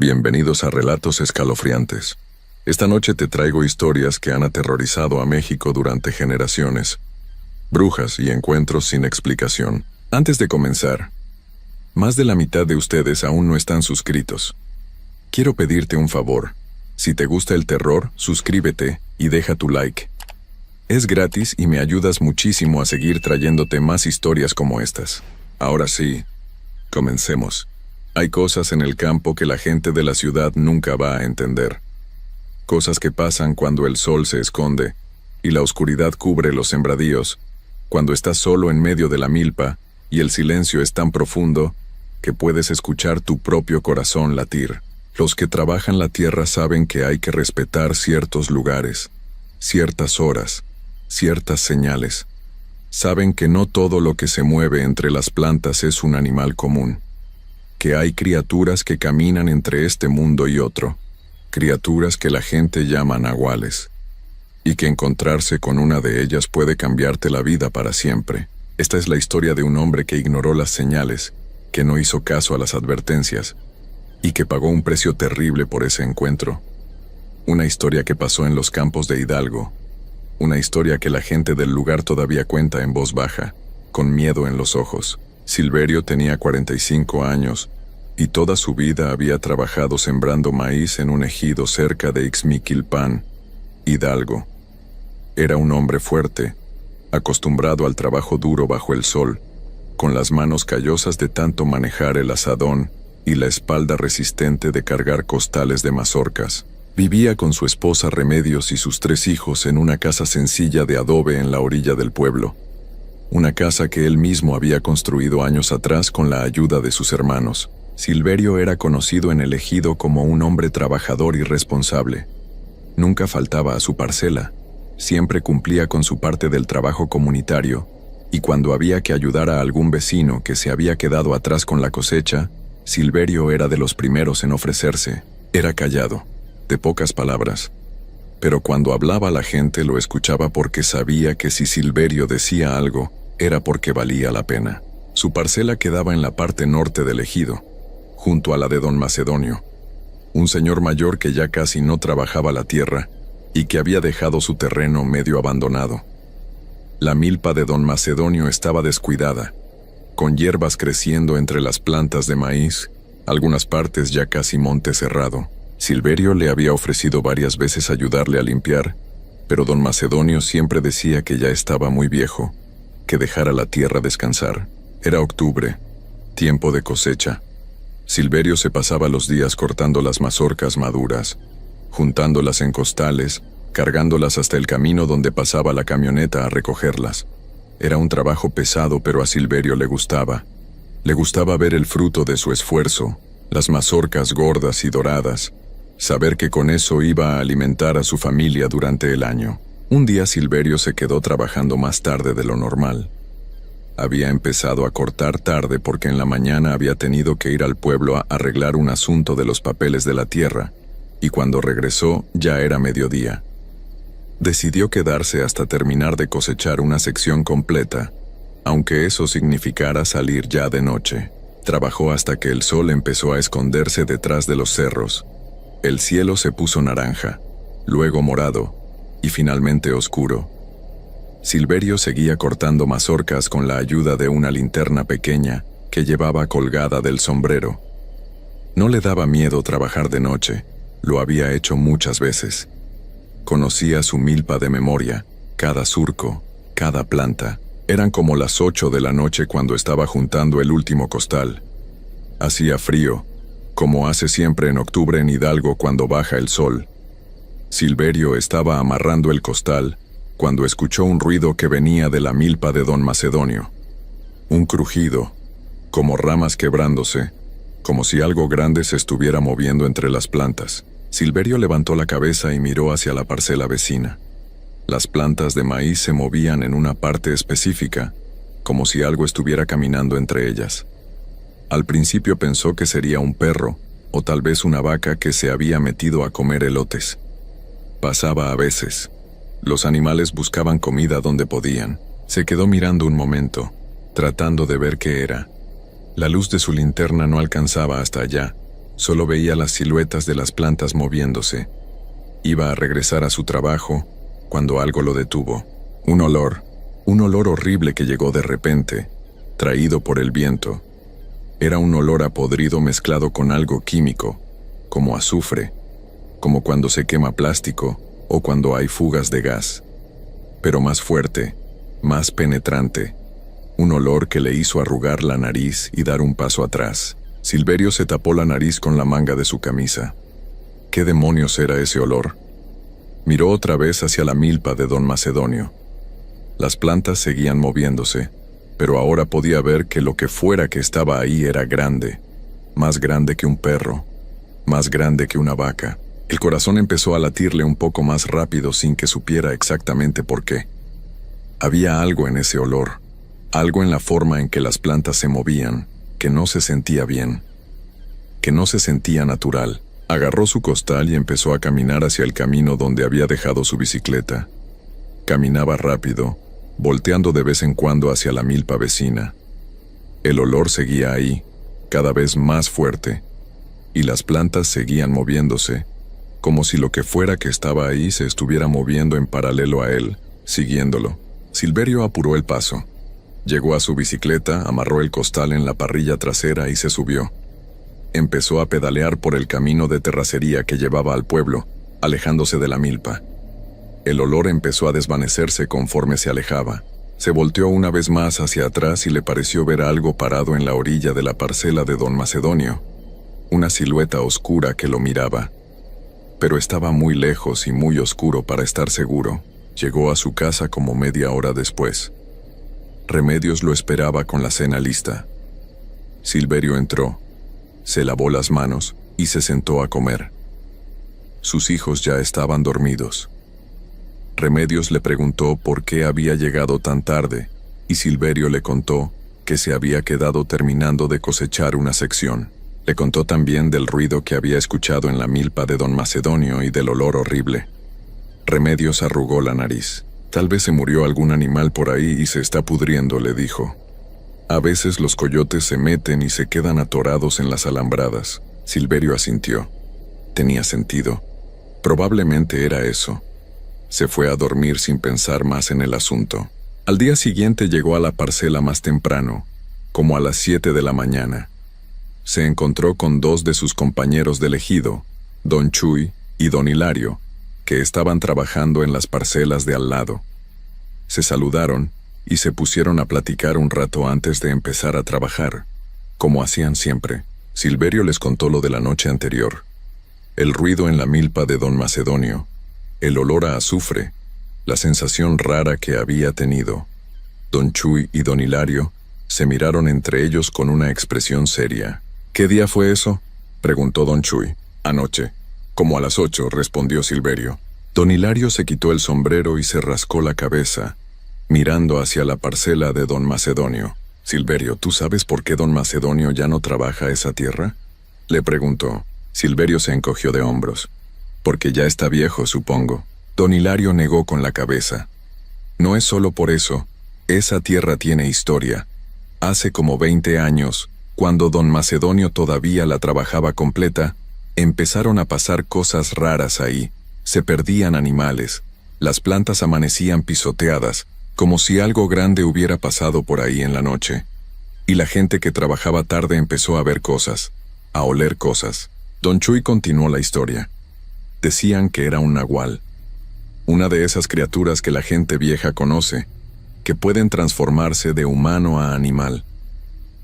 Bienvenidos a Relatos Escalofriantes. Esta noche te traigo historias que han aterrorizado a México durante generaciones. Brujas y encuentros sin explicación. Antes de comenzar, más de la mitad de ustedes aún no están suscritos. Quiero pedirte un favor. Si te gusta el terror, suscríbete y deja tu like. Es gratis y me ayudas muchísimo a seguir trayéndote más historias como estas. Ahora sí, comencemos. Hay cosas en el campo que la gente de la ciudad nunca va a entender. Cosas que pasan cuando el sol se esconde y la oscuridad cubre los sembradíos, cuando estás solo en medio de la milpa y el silencio es tan profundo que puedes escuchar tu propio corazón latir. Los que trabajan la tierra saben que hay que respetar ciertos lugares, ciertas horas, ciertas señales. Saben que no todo lo que se mueve entre las plantas es un animal común. Que hay criaturas que caminan entre este mundo y otro, criaturas que la gente llama nahuales, y que encontrarse con una de ellas puede cambiarte la vida para siempre. Esta es la historia de un hombre que ignoró las señales, que no hizo caso a las advertencias, y que pagó un precio terrible por ese encuentro. Una historia que pasó en los campos de Hidalgo, una historia que la gente del lugar todavía cuenta en voz baja, con miedo en los ojos. Silverio tenía 45 años y toda su vida había trabajado sembrando maíz en un ejido cerca de Ixmiquilpan, Hidalgo. Era un hombre fuerte, acostumbrado al trabajo duro bajo el sol, con las manos callosas de tanto manejar el azadón y la espalda resistente de cargar costales de mazorcas. Vivía con su esposa Remedios y sus 3 hijos en una casa sencilla de adobe en la orilla del pueblo. Una casa que él mismo había construido años atrás con la ayuda de sus hermanos. Silverio era conocido en el ejido como un hombre trabajador y responsable. Nunca faltaba a su parcela, siempre cumplía con su parte del trabajo comunitario, y cuando había que ayudar a algún vecino que se había quedado atrás con la cosecha, Silverio era de los primeros en ofrecerse. Era callado, de pocas palabras. Pero cuando hablaba la gente lo escuchaba porque sabía que si Silverio decía algo, era porque valía la pena. Su parcela quedaba en la parte norte del ejido, junto a la de don Macedonio, un señor mayor que ya casi no trabajaba la tierra y que había dejado su terreno medio abandonado. La milpa de don Macedonio estaba descuidada, con hierbas creciendo entre las plantas de maíz, algunas partes ya casi monte cerrado. Silverio le había ofrecido varias veces ayudarle a limpiar, pero don Macedonio siempre decía que ya estaba muy viejo, que dejara la tierra descansar. Era octubre, tiempo de cosecha. Silverio se pasaba los días cortando las mazorcas maduras, juntándolas en costales, cargándolas hasta el camino donde pasaba la camioneta a recogerlas. Era un trabajo pesado, pero a Silverio le gustaba. Le gustaba ver el fruto de su esfuerzo, las mazorcas gordas y doradas, saber que con eso iba a alimentar a su familia durante el año. Un día Silverio se quedó trabajando más tarde de lo normal. Había empezado a cortar tarde porque en la mañana había tenido que ir al pueblo a arreglar un asunto de los papeles de la tierra, y cuando regresó ya era mediodía. Decidió quedarse hasta terminar de cosechar una sección completa, aunque eso significara salir ya de noche. Trabajó hasta que el sol empezó a esconderse detrás de los cerros. El cielo se puso naranja, luego morado, y finalmente oscuro. Silverio seguía cortando mazorcas con la ayuda de una linterna pequeña que llevaba colgada del sombrero. No le daba miedo trabajar de noche, lo había hecho muchas veces. Conocía su milpa de memoria, cada surco, cada planta. Eran como las 8 de la noche cuando estaba juntando el último costal. Hacía frío, como hace siempre en octubre en Hidalgo cuando baja el sol. Silverio estaba amarrando el costal cuando escuchó un ruido que venía de la milpa de don Macedonio. Un crujido, como ramas quebrándose, como si algo grande se estuviera moviendo entre las plantas. Silverio levantó la cabeza y miró hacia la parcela vecina. Las plantas de maíz se movían en una parte específica, como si algo estuviera caminando entre ellas. Al principio pensó que sería un perro, o tal vez una vaca que se había metido a comer elotes. Pasaba a veces. Los animales buscaban comida donde podían. Se quedó mirando un momento, tratando de ver qué era. La luz de su linterna no alcanzaba hasta allá, Solo veía las siluetas de las plantas moviéndose. Iba a regresar a su trabajo cuando algo lo detuvo. Un olor horrible que llegó de repente, traído por el viento. Era un olor a podrido mezclado con algo químico, como azufre, como cuando se quema plástico o cuando hay fugas de gas. Pero más fuerte, más penetrante. Un olor que le hizo arrugar la nariz y dar un paso atrás. Silverio se tapó la nariz con la manga de su camisa. ¿Qué demonios era ese olor? Miró otra vez hacia la milpa de don Macedonio. Las plantas seguían moviéndose, pero ahora podía ver que lo que fuera que estaba ahí era grande, más grande que un perro, más grande que una vaca. El corazón empezó a latirle un poco más rápido sin que supiera exactamente por qué. Había algo en ese olor, algo en la forma en que las plantas se movían, que no se sentía bien, que no se sentía natural. Agarró su costal y empezó a caminar hacia el camino donde había dejado su bicicleta. Caminaba rápido, volteando de vez en cuando hacia la milpa vecina. El olor seguía ahí, cada vez más fuerte, y las plantas seguían moviéndose, como si lo que fuera que estaba ahí se estuviera moviendo en paralelo a él, siguiéndolo. Silverio apuró el paso. Llegó a su bicicleta, amarró el costal en la parrilla trasera y se subió. Empezó a pedalear por el camino de terracería que llevaba al pueblo, alejándose de la milpa. El olor empezó a desvanecerse conforme se alejaba. Se volteó una vez más hacia atrás y le pareció ver algo parado en la orilla de la parcela de don Macedonio. Una silueta oscura que lo miraba. Pero estaba muy lejos y muy oscuro para estar seguro. Llegó a su casa como media hora después. Remedios lo esperaba con la cena lista. Silverio entró, se lavó las manos y se sentó a comer. Sus hijos ya estaban dormidos. Remedios le preguntó por qué había llegado tan tarde, y Silverio le contó que se había quedado terminando de cosechar una sección. Le contó también del ruido que había escuchado en la milpa de don Macedonio y del olor horrible. Remedios arrugó la nariz. Tal vez se murió algún animal por ahí y se está pudriendo, le dijo. A veces los coyotes se meten y se quedan atorados en las alambradas. Silverio asintió. Tenía sentido. Probablemente era eso. Se fue a dormir sin pensar más en el asunto. Al día siguiente llegó a la parcela más temprano, como a las 7 de la mañana. Se encontró con dos de sus compañeros del ejido, don Chuy y don Hilario, que estaban trabajando en las parcelas de al lado. Se saludaron y se pusieron a platicar un rato antes de empezar a trabajar, como hacían siempre. Silverio les contó lo de la noche anterior. El ruido en la milpa de don Macedonio, el olor a azufre, la sensación rara que había tenido. Don Chuy y don Hilario se miraron entre ellos con una expresión seria. ¿Qué día fue eso?, preguntó don Chuy. Anoche. Como a las 8, respondió Silverio. Don Hilario se quitó el sombrero y se rascó la cabeza, mirando hacia la parcela de don Macedonio. Silverio, ¿tú sabes por qué don Macedonio ya no trabaja esa tierra?, le preguntó. Silverio se encogió de hombros. Porque ya está viejo, supongo. Don Hilario negó con la cabeza. No es solo por eso. Esa tierra tiene historia. Hace como 20 años, cuando don Macedonio todavía la trabajaba completa, empezaron a pasar cosas raras ahí. Se perdían animales. Las plantas amanecían pisoteadas, como si algo grande hubiera pasado por ahí en la noche. Y la gente que trabajaba tarde empezó a ver cosas, a oler cosas. Don Chuy continuó la historia. Decían que era un nahual. Una de esas criaturas que la gente vieja conoce, que pueden transformarse de humano a animal.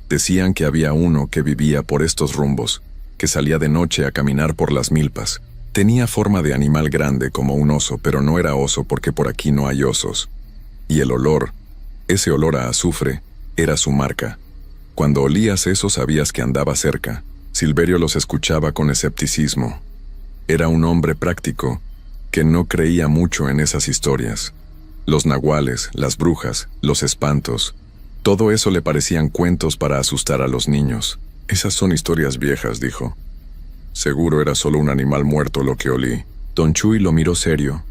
Decían que había uno que vivía por estos rumbos, que salía de noche a caminar por las milpas. Tenía forma de animal grande como un oso, pero no era oso porque por aquí no hay osos. Y el olor, ese olor a azufre, era su marca. Cuando olías eso sabías que andaba cerca. Silverio los escuchaba con escepticismo. Era un hombre práctico, que no creía mucho en esas historias. Los nahuales, las brujas, los espantos, todo eso le parecían cuentos para asustar a los niños. Esas son historias viejas, dijo. Seguro era solo un animal muerto lo que olí. Don Chuy lo miró serio.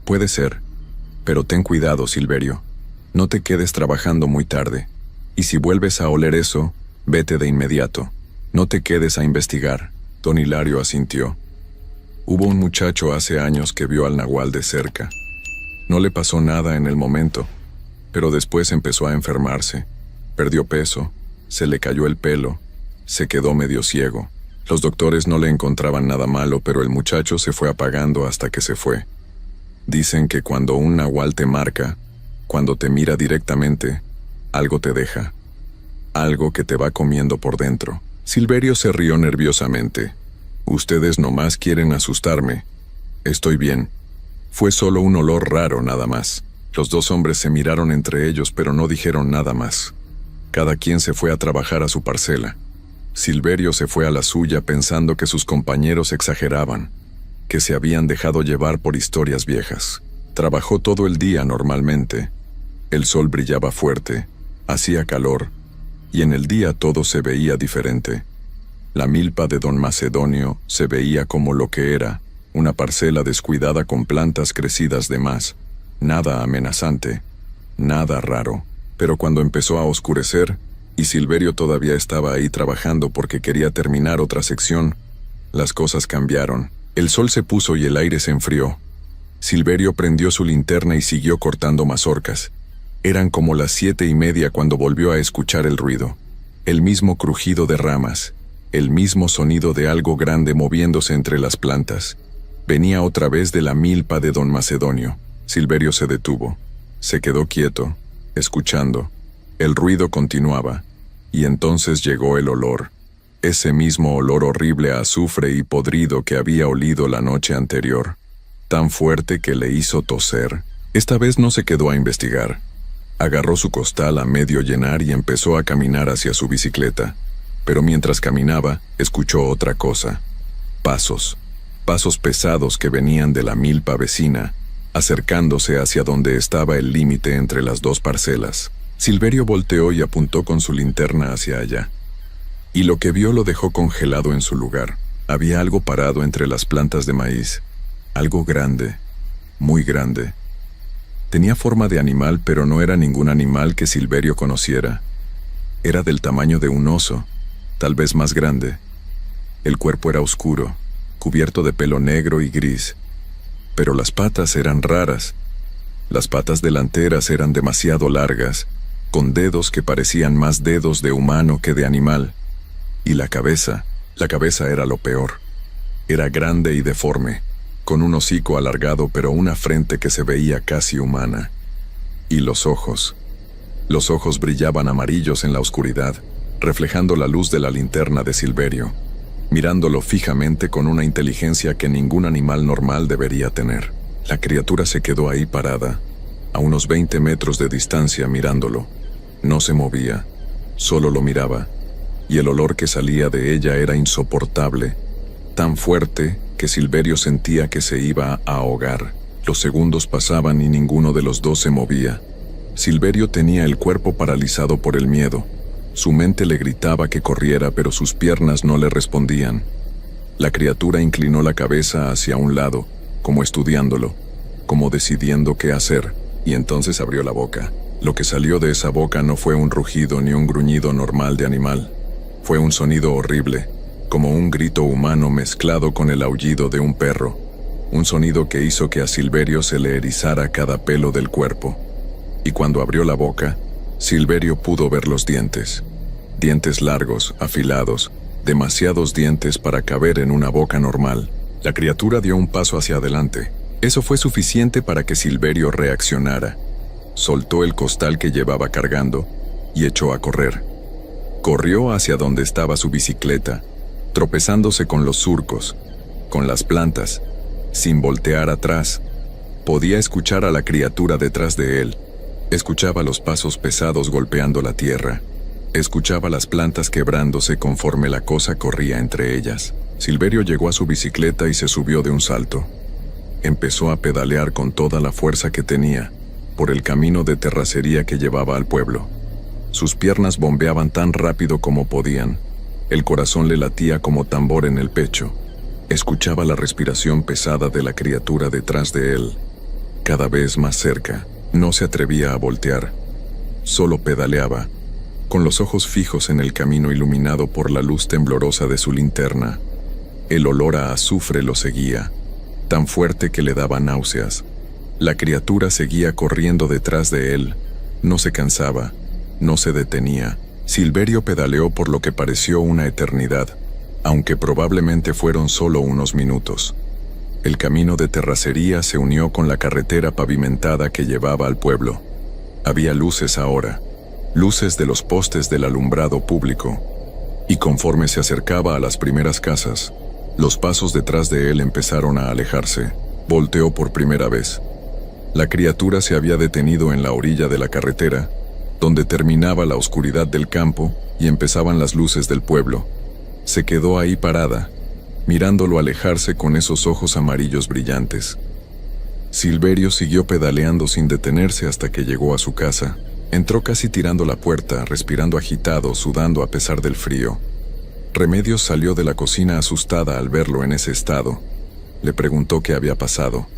Puede ser, pero ten cuidado, Silverio. No te quedes trabajando muy tarde. Y si vuelves a oler eso, vete de inmediato. No te quedes a investigar. Don Hilario asintió. Hubo un muchacho hace años que vio al nahual de cerca. No le pasó nada en el momento, pero después empezó a enfermarse. Perdió peso, se le cayó el pelo, se quedó medio ciego. Los doctores no le encontraban nada malo, pero el muchacho se fue apagando hasta que se fue. Dicen que cuando un nahual te marca, cuando te mira directamente, algo te deja. Algo que te va comiendo por dentro. Silverio se rió nerviosamente. Ustedes nomás quieren asustarme. Estoy bien. Fue solo un olor raro nada más. Los dos hombres se miraron entre ellos, pero no dijeron nada más. Cada quien se fue a trabajar a su parcela. Silverio se fue a la suya pensando que sus compañeros exageraban, que se habían dejado llevar por historias viejas. Trabajó todo el día normalmente. El sol brillaba fuerte, hacía calor, y en el día todo se veía diferente. La milpa de don Macedonio se veía como lo que era, una parcela descuidada con plantas crecidas de más. Nada amenazante, nada raro. Pero cuando empezó a oscurecer, y Silverio todavía estaba ahí trabajando porque quería terminar otra sección, las cosas cambiaron. El sol se puso y el aire se enfrió. Silverio prendió su linterna y siguió cortando mazorcas. Eran como las 7:30 cuando volvió a escuchar el ruido. El mismo crujido de ramas, el mismo sonido de algo grande moviéndose entre las plantas. Venía otra vez de la milpa de don Macedonio. Silverio se detuvo. Se quedó quieto, escuchando. El ruido continuaba, y entonces llegó el olor. Ese mismo olor horrible a azufre y podrido que había olido la noche anterior. Tan fuerte que le hizo toser. Esta vez no se quedó a investigar. Agarró su costal a medio llenar y empezó a caminar hacia su bicicleta. Pero mientras caminaba, escuchó otra cosa. Pasos. Pasos pesados que venían de la milpa vecina, acercándose hacia donde estaba el límite entre las dos parcelas. Silverio volteó y apuntó con su linterna hacia allá. Y lo que vio lo dejó congelado en su lugar. Había algo parado entre las plantas de maíz. Algo grande, muy grande. Tenía forma de animal, pero no era ningún animal que Silverio conociera. Era del tamaño de un oso, tal vez más grande. El cuerpo era oscuro, cubierto de pelo negro y gris. Pero las patas eran raras. Las patas delanteras eran demasiado largas, con dedos que parecían más dedos de humano que de animal. Y la cabeza era lo peor. Era grande y deforme, con un hocico alargado pero una frente que se veía casi humana. Y los ojos brillaban amarillos en la oscuridad, reflejando la luz de la linterna de Silverio, mirándolo fijamente con una inteligencia que ningún animal normal debería tener. La criatura se quedó ahí parada, a unos 20 metros de distancia mirándolo. No se movía, solo lo miraba, y el olor que salía de ella era insoportable, tan fuerte que Silverio sentía que se iba a ahogar. Los segundos pasaban y ninguno de los dos se movía. Silverio tenía el cuerpo paralizado por el miedo. Su mente le gritaba que corriera, pero sus piernas no le respondían. La criatura inclinó la cabeza hacia un lado, como estudiándolo, como decidiendo qué hacer, y entonces abrió la boca. Lo que salió de esa boca no fue un rugido ni un gruñido normal de animal. Fue un sonido horrible, como un grito humano mezclado con el aullido de un perro. Un sonido que hizo que a Silverio se le erizara cada pelo del cuerpo. Y cuando abrió la boca, Silverio pudo ver los dientes. Dientes largos, afilados, demasiados dientes para caber en una boca normal. La criatura dio un paso hacia adelante. Eso fue suficiente para que Silverio reaccionara. Soltó el costal que llevaba cargando y echó a correr. Corrió hacia donde estaba su bicicleta, tropezándose con los surcos, con las plantas, sin voltear atrás. Podía escuchar a la criatura detrás de él. Escuchaba los pasos pesados golpeando la tierra. Escuchaba las plantas quebrándose conforme la cosa corría entre ellas. Silverio llegó a su bicicleta y se subió de un salto. Empezó a pedalear con toda la fuerza que tenía, por el camino de terracería que llevaba al pueblo. Sus piernas bombeaban tan rápido como podían. El corazón le latía como tambor en el pecho. Escuchaba la respiración pesada de la criatura detrás de él, cada vez más cerca. No se atrevía a voltear. Solo pedaleaba, con los ojos fijos en el camino iluminado por la luz temblorosa de su linterna. El olor a azufre lo seguía, tan fuerte que le daba náuseas. La criatura seguía corriendo detrás de él. No se cansaba, no se detenía. Silverio pedaleó por lo que pareció una eternidad, aunque probablemente fueron solo unos minutos. El camino de terracería se unió con la carretera pavimentada que llevaba al pueblo. Había luces ahora, luces de los postes del alumbrado público, y conforme se acercaba a las primeras casas, los pasos detrás de él empezaron a alejarse. Volteó por primera vez. La criatura se había detenido en la orilla de la carretera, donde terminaba la oscuridad del campo y empezaban las luces del pueblo. Se quedó ahí parada, mirándolo alejarse con esos ojos amarillos brillantes. Silverio siguió pedaleando sin detenerse hasta que llegó a su casa. Entró casi tirando la puerta, respirando agitado, sudando a pesar del frío. Remedios salió de la cocina asustada al verlo en ese estado. Le preguntó qué había pasado.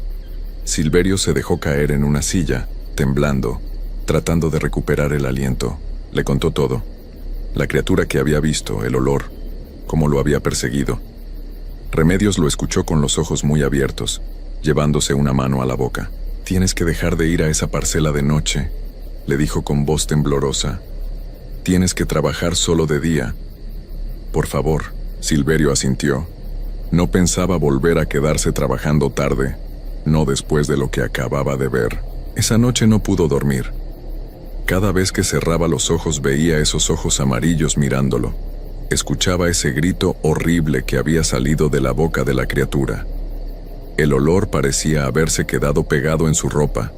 Silverio se dejó caer en una silla, temblando, tratando de recuperar el aliento. Le contó todo. La criatura que había visto, el olor, cómo lo había perseguido. Remedios lo escuchó con los ojos muy abiertos, llevándose una mano a la boca. «Tienes que dejar de ir a esa parcela de noche», le dijo con voz temblorosa. «Tienes que trabajar solo de día». «Por favor», Silverio asintió. No pensaba volver a quedarse trabajando tarde, no después de lo que acababa de ver. Esa noche no pudo dormir. Cada vez que cerraba los ojos veía esos ojos amarillos mirándolo. Escuchaba ese grito horrible que había salido de la boca de la criatura. El olor parecía haberse quedado pegado en su ropa,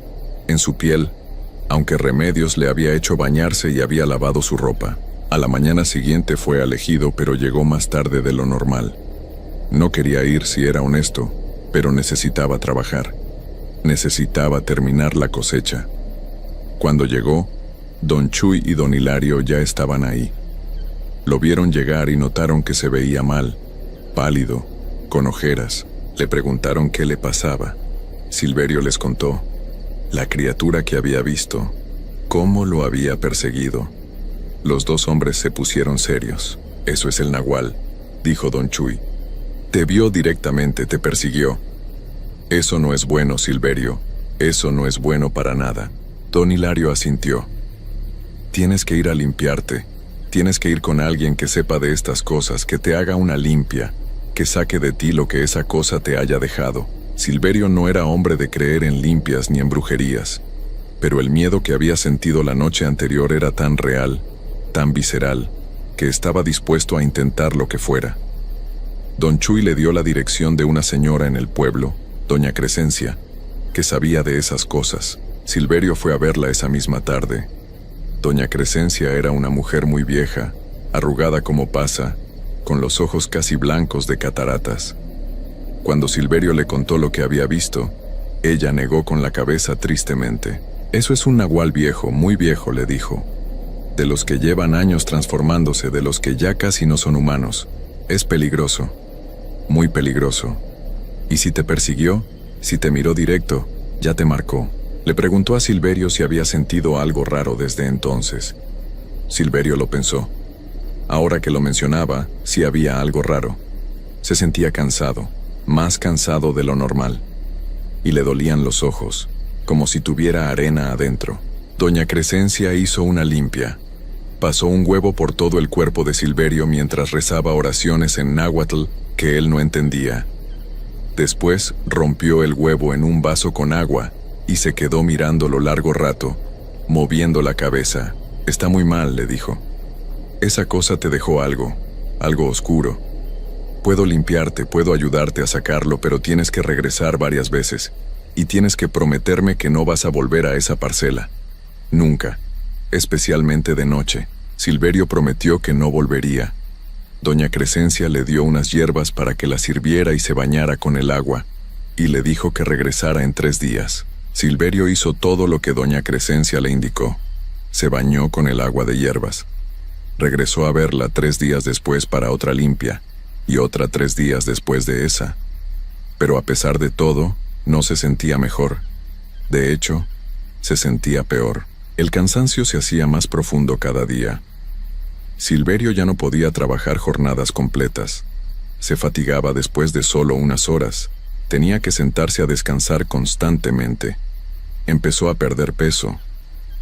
en su piel, aunque Remedios le había hecho bañarse y había lavado su ropa. A la mañana siguiente fue al ejido, pero llegó más tarde de lo normal. No quería ir, si era honesto, pero necesitaba trabajar. Necesitaba terminar la cosecha. Cuando llegó, don Chuy y don Hilario ya estaban ahí. Lo vieron llegar y notaron que se veía mal, pálido, con ojeras. Le preguntaron qué le pasaba. Silverio les contó la criatura que había visto, cómo lo había perseguido. Los dos hombres se pusieron serios. «Eso es el nahual», dijo don Chuy. «Te vio directamente, te persiguió». «Eso no es bueno, Silverio. Eso no es bueno para nada». Don Hilario asintió. «Tienes que ir a limpiarte. Tienes que ir con alguien que sepa de estas cosas, que te haga una limpia, que saque de ti lo que esa cosa te haya dejado». Silverio no era hombre de creer en limpias ni en brujerías, pero el miedo que había sentido la noche anterior era tan real, tan visceral, que estaba dispuesto a intentar lo que fuera. Don Chuy le dio la dirección de una señora en el pueblo, doña Crescencia, que sabía de esas cosas. Silverio fue a verla esa misma tarde. Doña Crescencia era una mujer muy vieja, arrugada como pasa, con los ojos casi blancos de cataratas. Cuando Silverio le contó lo que había visto, ella negó con la cabeza tristemente. «Eso es un nahual viejo, muy viejo», le dijo. «De los que llevan años transformándose, de los que ya casi no son humanos. Es peligroso, muy peligroso. Y si te persiguió, si te miró directo, ya te marcó». Le preguntó a Silverio si había sentido algo raro desde entonces. Silverio lo pensó. Ahora que lo mencionaba, sí había algo raro. Se sentía cansado, más cansado de lo normal. Y le dolían los ojos, como si tuviera arena adentro. Doña Crescencia hizo una limpia. Pasó un huevo por todo el cuerpo de Silverio mientras rezaba oraciones en náhuatl que él no entendía. Después rompió el huevo en un vaso con agua y se quedó mirándolo largo rato, moviendo la cabeza. «Está muy mal», le dijo. «Esa cosa te dejó algo oscuro. Puedo limpiarte, puedo ayudarte a sacarlo, pero tienes que regresar varias veces, y tienes que prometerme que no vas a volver a esa parcela. Nunca, especialmente de noche». Silverio prometió que no volvería. Doña Crescencia le dio unas hierbas para que la sirviera y se bañara con el agua, y le dijo que regresara en 3 días. Silverio hizo todo lo que doña Crescencia le indicó. Se bañó con el agua de hierbas. Regresó a verla 3 días después para otra limpia, y otra 3 días después de esa. Pero a pesar de todo, no se sentía mejor. De hecho, se sentía peor. El cansancio se hacía más profundo cada día. Silverio ya no podía trabajar jornadas completas. Se fatigaba después de solo unas horas. Tenía que sentarse a descansar constantemente. Empezó a perder peso.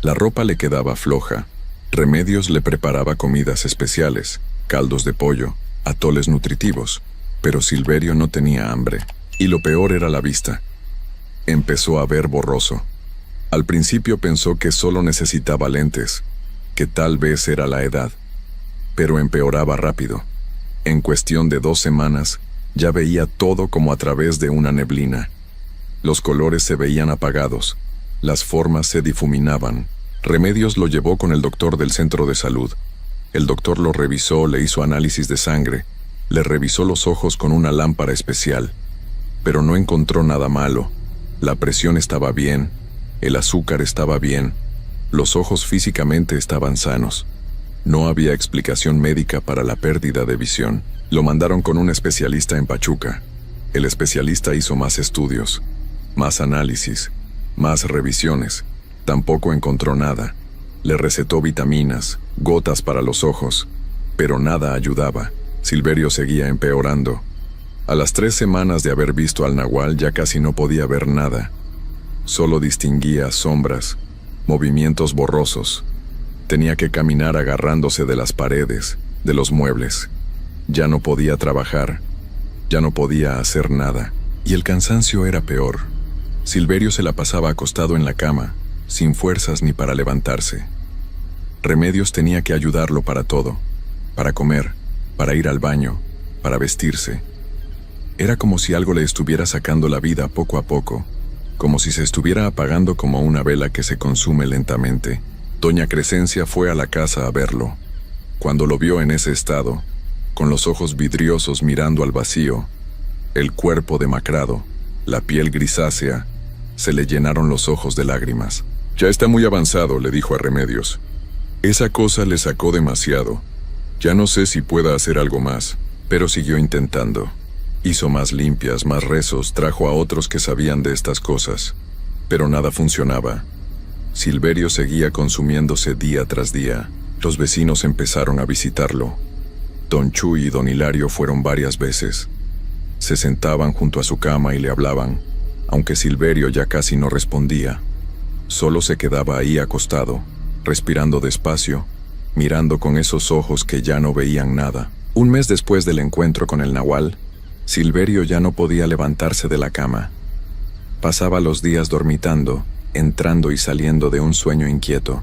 La ropa le quedaba floja. Remedios le preparaba comidas especiales, caldos de pollo, atoles nutritivos, pero Silverio no tenía hambre. Y lo peor era la vista. Empezó a ver borroso. Al principio pensó que solo necesitaba lentes, que tal vez era la edad, pero empeoraba rápido. En cuestión de 2 semanas, ya veía todo como a través de una neblina. Los colores se veían apagados, las formas se difuminaban. Remedios lo llevó con el doctor del centro de salud. El doctor lo revisó, le hizo análisis de sangre, le revisó los ojos con una lámpara especial, pero no encontró nada malo. La presión estaba bien, el azúcar estaba bien, los ojos físicamente estaban sanos. No había explicación médica para la pérdida de visión. Lo mandaron con un especialista en Pachuca. El especialista hizo más estudios, más análisis, más revisiones. Tampoco encontró nada. Le recetó vitaminas, gotas para los ojos, pero nada ayudaba. Silverio seguía empeorando. A las 3 semanas de haber visto al nahual ya casi no podía ver nada. Solo distinguía sombras, movimientos borrosos. Tenía que caminar agarrándose de las paredes, de los muebles. Ya no podía trabajar, ya no podía hacer nada. Y el cansancio era peor. Silverio se la pasaba acostado en la cama, sin fuerzas ni para levantarse. Remedios tenía que ayudarlo para todo, para comer, para ir al baño, para vestirse. Era como si algo le estuviera sacando la vida poco a poco, como si se estuviera apagando como una vela que se consume lentamente. Doña Crescencia fue a la casa a verlo. Cuando lo vio en ese estado, con los ojos vidriosos mirando al vacío, el cuerpo demacrado, la piel grisácea, se le llenaron los ojos de lágrimas. «Ya está muy avanzado», le dijo a Remedios. «Esa cosa le sacó demasiado. Ya no sé si pueda hacer algo más», pero siguió intentando. Hizo más limpias, más rezos, trajo a otros que sabían de estas cosas, pero nada funcionaba. Silverio seguía consumiéndose día tras día. Los vecinos empezaron a visitarlo. Don Chuy y don Hilario fueron varias veces. Se sentaban junto a su cama y le hablaban, aunque Silverio ya casi no respondía. Solo se quedaba ahí acostado, respirando despacio, mirando con esos ojos que ya no veían nada. Un mes después del encuentro con el nahual, Silverio ya no podía levantarse de la cama. Pasaba los días dormitando, entrando y saliendo de un sueño inquieto.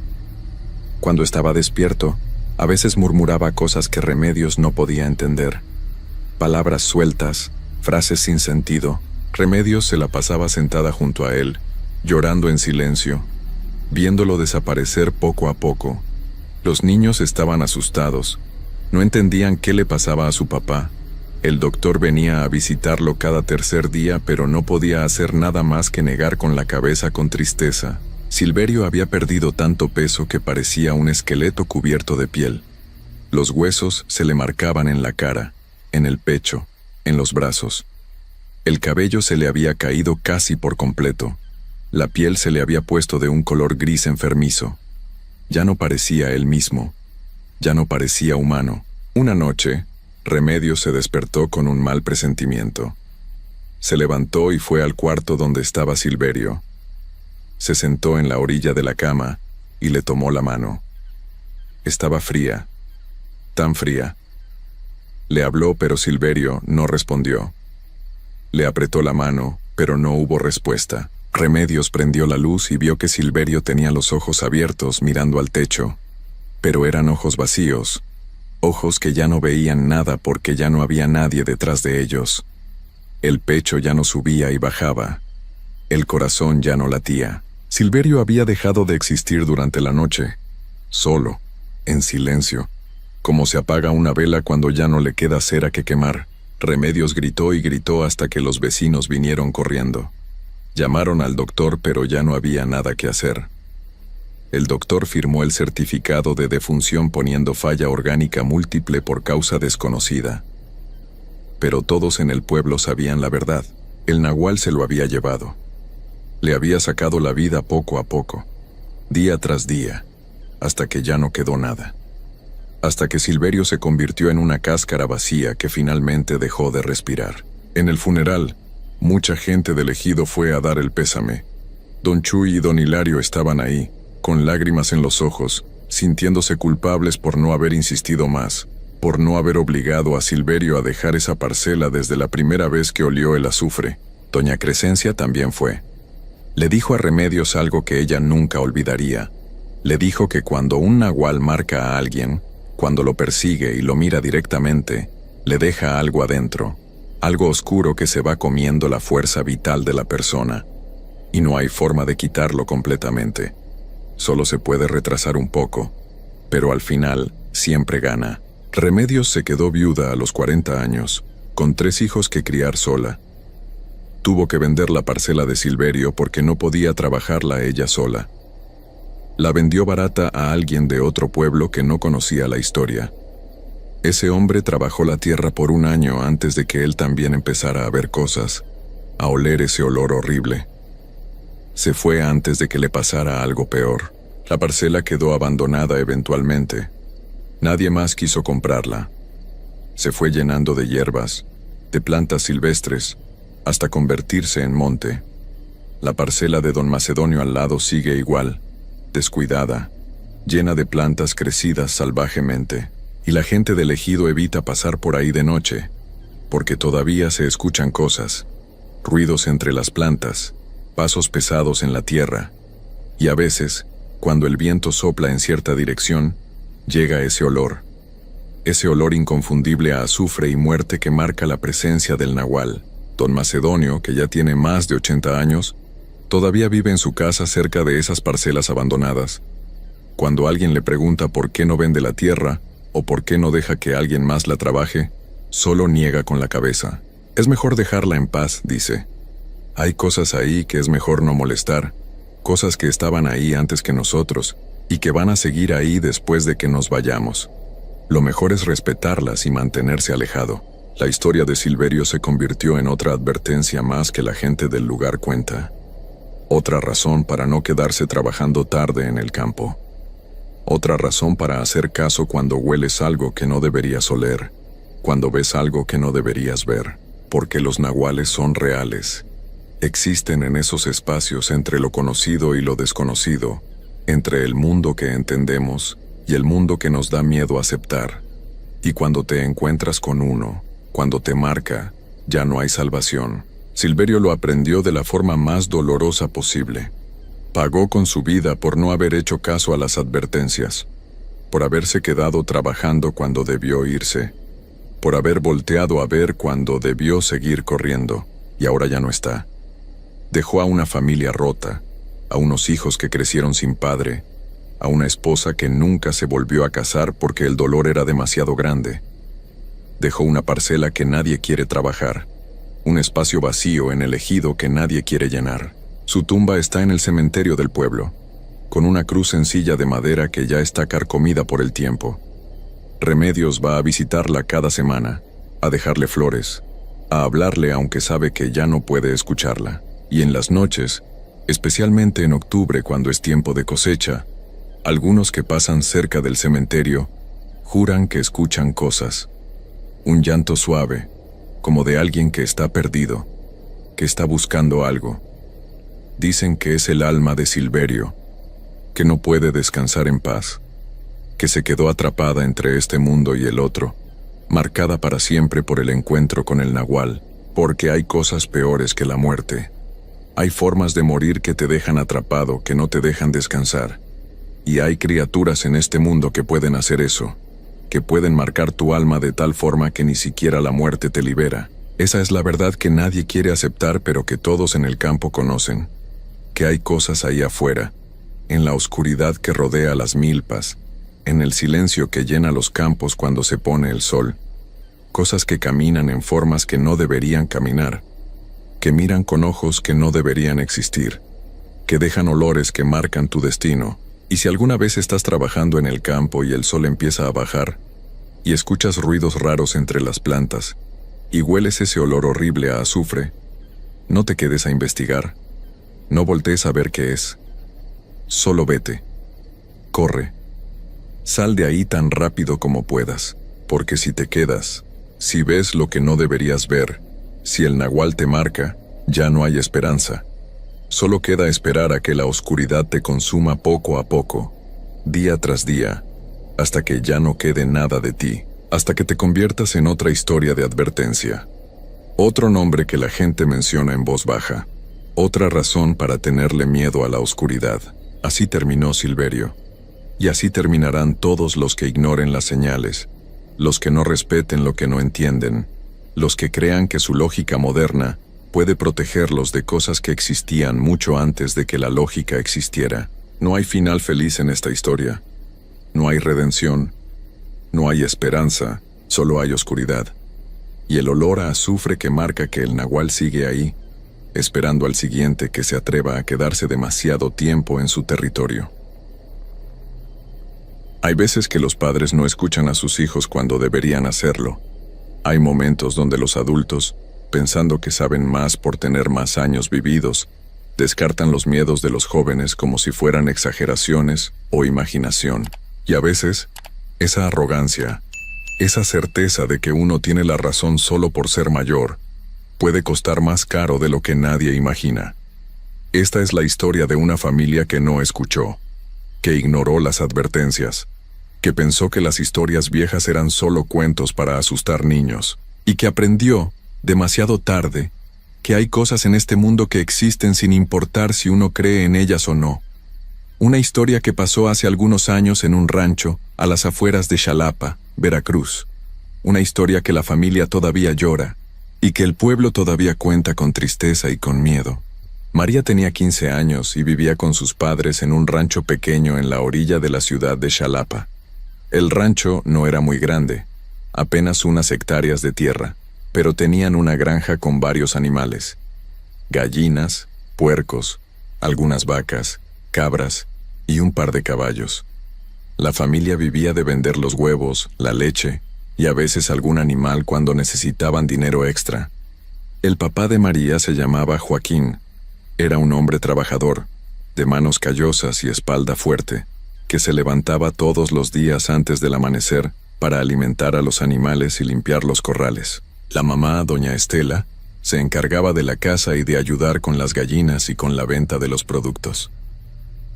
Cuando estaba despierto, a veces murmuraba cosas que Remedios no podía entender. Palabras sueltas, frases sin sentido. Remedios se la pasaba sentada junto a él, llorando en silencio, viéndolo desaparecer poco a poco. Los niños estaban asustados. No entendían qué le pasaba a su papá. El doctor venía a visitarlo cada tercer día, pero no podía hacer nada más que negar con la cabeza con tristeza. Silverio había perdido tanto peso que parecía un esqueleto cubierto de piel. Los huesos se le marcaban en la cara, en el pecho, en los brazos. El cabello se le había caído casi por completo. La piel se le había puesto de un color gris enfermizo. Ya no parecía él mismo. Ya no parecía humano. Una noche, Remedios se despertó con un mal presentimiento. Se levantó y fue al cuarto donde estaba Silverio. Se sentó en la orilla de la cama y le tomó la mano. Estaba fría, tan fría. Le habló, pero Silverio no respondió. Le apretó la mano, pero no hubo respuesta. Remedios prendió la luz y vio que Silverio tenía los ojos abiertos mirando al techo, pero eran ojos vacíos. Ojos que ya no veían nada porque ya no había nadie detrás de ellos. El pecho ya no subía y bajaba. El corazón ya no latía. Silverio había dejado de existir durante la noche. Solo, en silencio, como se apaga una vela cuando ya no le queda cera que quemar. Remedios gritó y gritó hasta que los vecinos vinieron corriendo. Llamaron al doctor, pero ya no había nada que hacer. El doctor firmó el certificado de defunción poniendo falla orgánica múltiple por causa desconocida. Pero todos en el pueblo sabían la verdad. El nahual se lo había llevado. Le había sacado la vida poco a poco, día tras día, hasta que ya no quedó nada. hasta que Silverio se convirtió en una cáscara vacía que finalmente dejó de respirar. En el funeral, mucha gente del ejido fue a dar el pésame. Don Chuy y don Hilario estaban ahí, con lágrimas en los ojos, sintiéndose culpables por no haber insistido más, por no haber obligado a Silverio a dejar esa parcela desde la primera vez que olió el azufre. Doña Crescencia también fue. Le dijo a Remedios algo que ella nunca olvidaría. Le dijo que cuando un nahual marca a alguien, cuando lo persigue y lo mira directamente, le deja algo adentro, algo oscuro que se va comiendo la fuerza vital de la persona. Y no hay forma de quitarlo completamente. Solo se puede retrasar un poco, pero al final siempre gana. Remedios se quedó viuda a los 40 años, con 3 hijos que criar sola. Tuvo que vender la parcela de Silverio porque no podía trabajarla ella sola. La vendió barata a alguien de otro pueblo que no conocía la historia. Ese hombre trabajó la tierra por 1 año antes de que él también empezara a ver cosas, a oler ese olor horrible. Se fue antes de que le pasara algo peor. La parcela quedó abandonada eventualmente. Nadie más quiso comprarla. Se fue llenando de hierbas, de plantas silvestres, hasta convertirse en monte. La parcela de don Macedonio al lado sigue igual, descuidada, llena de plantas crecidas salvajemente, y la gente del ejido evita pasar por ahí de noche, porque todavía se escuchan cosas, ruidos entre las plantas, pasos pesados en la tierra, y a veces, cuando el viento sopla en cierta dirección, llega ese olor inconfundible a azufre y muerte que marca la presencia del nahual. Don Macedonio, que ya tiene más de 80 años, todavía vive en su casa cerca de esas parcelas abandonadas. Cuando alguien le pregunta por qué no vende la tierra, o por qué no deja que alguien más la trabaje, solo niega con la cabeza. Es mejor dejarla en paz, dice. Hay cosas ahí que es mejor no molestar, cosas que estaban ahí antes que nosotros, y que van a seguir ahí después de que nos vayamos. Lo mejor es respetarlas y mantenerse alejado. La historia de Silverio se convirtió en otra advertencia más que la gente del lugar cuenta. Otra razón para no quedarse trabajando tarde en el campo. Otra razón para hacer caso cuando hueles algo que no deberías oler, cuando ves algo que no deberías ver, porque los nahuales son reales. Existen en esos espacios entre lo conocido y lo desconocido, entre el mundo que entendemos y el mundo que nos da miedo aceptar. Y cuando te encuentras con uno, cuando te marca, ya no hay salvación. Silverio lo aprendió de la forma más dolorosa posible. Pagó con su vida por no haber hecho caso a las advertencias, por haberse quedado trabajando cuando debió irse, por haber volteado a ver cuando debió seguir corriendo, y ahora ya no está. Dejó a una familia rota, a unos hijos que crecieron sin padre, a una esposa que nunca se volvió a casar porque el dolor era demasiado grande. Dejó una parcela que nadie quiere trabajar, un espacio vacío en el ejido que nadie quiere llenar. Su tumba está en el cementerio del pueblo, con una cruz sencilla de madera que ya está carcomida por el tiempo. Remedios va a visitarla cada semana, a dejarle flores, a hablarle aunque sabe que ya no puede escucharla. Y en las noches, especialmente en octubre cuando es tiempo de cosecha, algunos que pasan cerca del cementerio juran que escuchan cosas. Un llanto suave, como de alguien que está perdido, que está buscando algo. Dicen que es el alma de Silverio, que no puede descansar en paz, que se quedó atrapada entre este mundo y el otro, marcada para siempre por el encuentro con el nahual, porque hay cosas peores que la muerte. Hay formas de morir que te dejan atrapado, que no te dejan descansar. Y hay criaturas en este mundo que pueden hacer eso, que pueden marcar tu alma de tal forma que ni siquiera la muerte te libera. Esa es la verdad que nadie quiere aceptar, pero que todos en el campo conocen. Que hay cosas ahí afuera, en la oscuridad que rodea las milpas, en el silencio que llena los campos cuando se pone el sol. Cosas que caminan en formas que no deberían caminar, que miran con ojos que no deberían existir, que dejan olores que marcan tu destino. Y si alguna vez estás trabajando en el campo y el sol empieza a bajar, y escuchas ruidos raros entre las plantas, y hueles ese olor horrible a azufre, no te quedes a investigar. No voltees a ver qué es. Solo vete. Corre. Sal de ahí tan rápido como puedas, porque si te quedas, si ves lo que no deberías ver, si el nahual te marca, ya no hay esperanza. Solo queda esperar a que la oscuridad te consuma poco a poco, día tras día, hasta que ya no quede nada de ti, hasta que te conviertas en otra historia de advertencia. Otro nombre que la gente menciona en voz baja, otra razón para tenerle miedo a la oscuridad. Así terminó Silverio. Y así terminarán todos los que ignoren las señales, los que no respeten lo que no entienden, los que crean que su lógica moderna puede protegerlos de cosas que existían mucho antes de que la lógica existiera. No hay final feliz en esta historia. No hay redención. No hay esperanza, solo hay oscuridad. Y el olor a azufre que marca que el nahual sigue ahí, esperando al siguiente que se atreva a quedarse demasiado tiempo en su territorio. Hay veces que los padres no escuchan a sus hijos cuando deberían hacerlo. Hay momentos donde los adultos, pensando que saben más por tener más años vividos, descartan los miedos de los jóvenes como si fueran exageraciones o imaginación. Y a veces, esa arrogancia, esa certeza de que uno tiene la razón solo por ser mayor, puede costar más caro de lo que nadie imagina. Esta es la historia de una familia que no escuchó, que ignoró las advertencias, que pensó que las historias viejas eran solo cuentos para asustar niños, y que aprendió, demasiado tarde, que hay cosas en este mundo que existen sin importar si uno cree en ellas o no. Una historia que pasó hace algunos años en un rancho a las afueras de Xalapa, Veracruz. Una historia que la familia todavía llora, y que el pueblo todavía cuenta con tristeza y con miedo. María tenía 15 años y vivía con sus padres en un rancho pequeño en la orilla de la ciudad de Xalapa. El rancho no era muy grande, apenas unas hectáreas de tierra, pero tenían una granja con varios animales: gallinas, puercos, algunas vacas, cabras y un par de caballos. La familia vivía de vender los huevos, la leche y a veces algún animal cuando necesitaban dinero extra. El papá de María se llamaba Joaquín. Era un hombre trabajador, de manos callosas y espalda fuerte, que se levantaba todos los días antes del amanecer para alimentar a los animales y limpiar los corrales. La mamá, doña Estela, se encargaba de la casa y de ayudar con las gallinas y con la venta de los productos.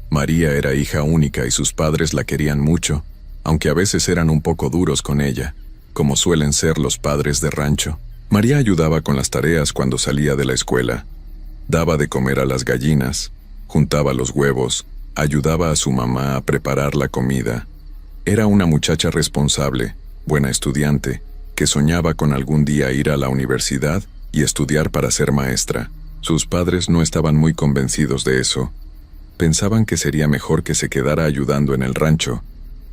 María era hija única y sus padres la querían mucho, aunque a veces eran un poco duros con ella, como suelen ser los padres de rancho. María ayudaba con las tareas cuando salía de la escuela, daba de comer a las gallinas, juntaba los huevos, ayudaba a su mamá a preparar la comida. Era una muchacha responsable, buena estudiante, que soñaba con algún día ir a la universidad y estudiar para ser maestra. Sus padres no estaban muy convencidos de eso. Pensaban que sería mejor que se quedara ayudando en el rancho,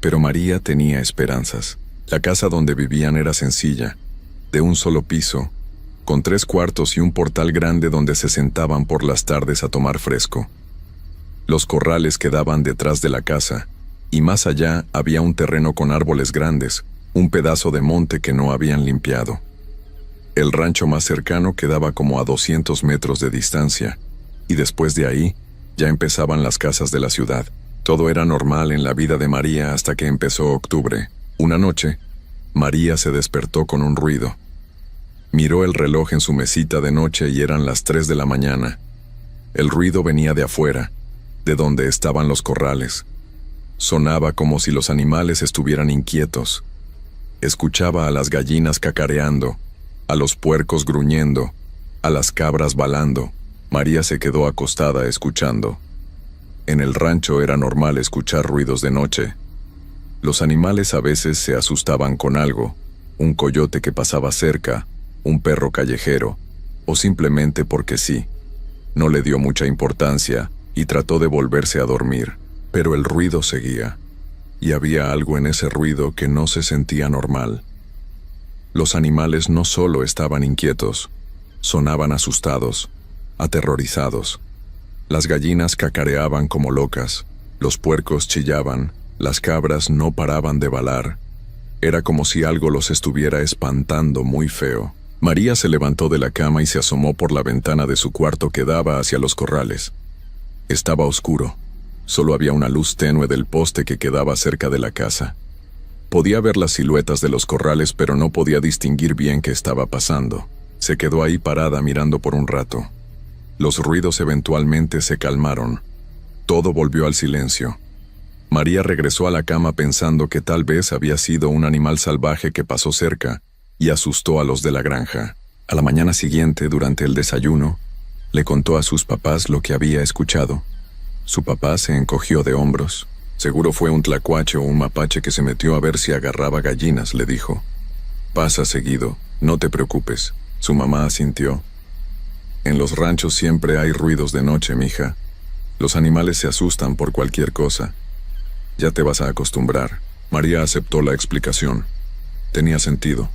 pero María tenía esperanzas. La casa donde vivían era sencilla, de un solo piso, con 3 cuartos y un portal grande donde se sentaban por las tardes a tomar fresco. Los corrales quedaban detrás de la casa, y más allá había un terreno con árboles grandes, un pedazo de monte que no habían limpiado. El rancho más cercano quedaba como a 200 metros de distancia, y después de ahí, ya empezaban las casas de la ciudad. Todo era normal en la vida de María hasta que empezó octubre. Una noche, María se despertó con un ruido. Miró el reloj en su mesita de noche y eran las 3 de la mañana. El ruido venía de afuera, de donde estaban los corrales. Sonaba como si los animales estuvieran inquietos. Escuchaba a las gallinas cacareando, a los puercos gruñendo, a las cabras balando. María se quedó acostada escuchando. En el rancho era normal escuchar ruidos de noche. Los animales a veces se asustaban con algo, un coyote que pasaba cerca, un perro callejero, o simplemente porque sí. No le dio mucha importancia y trató de volverse a dormir, pero el ruido seguía, y había algo en ese ruido que no se sentía normal. Los animales no solo estaban inquietos, sonaban asustados, aterrorizados. Las gallinas cacareaban como locas, los puercos chillaban, las cabras no paraban de balar. Era como si algo los estuviera espantando muy feo. María se levantó de la cama y se asomó por la ventana de su cuarto que daba hacia los corrales. Estaba oscuro. Solo había una luz tenue del poste que quedaba cerca de la casa. Podía ver las siluetas de los corrales, pero no podía distinguir bien qué estaba pasando. Se quedó ahí parada mirando por un rato. Los ruidos eventualmente se calmaron. Todo volvió al silencio. María regresó a la cama pensando que tal vez había sido un animal salvaje que pasó cerca y asustó a los de la granja. A la mañana siguiente, durante el desayuno, le contó a sus papás lo que había escuchado. Su papá se encogió de hombros. Seguro fue un tlacuache o un mapache que se metió a ver si agarraba gallinas, le dijo. Pasa seguido, no te preocupes. Su mamá asintió. En los ranchos siempre hay ruidos de noche, mija. Los animales se asustan por cualquier cosa. Ya te vas a acostumbrar. María aceptó la explicación. Tenía sentido.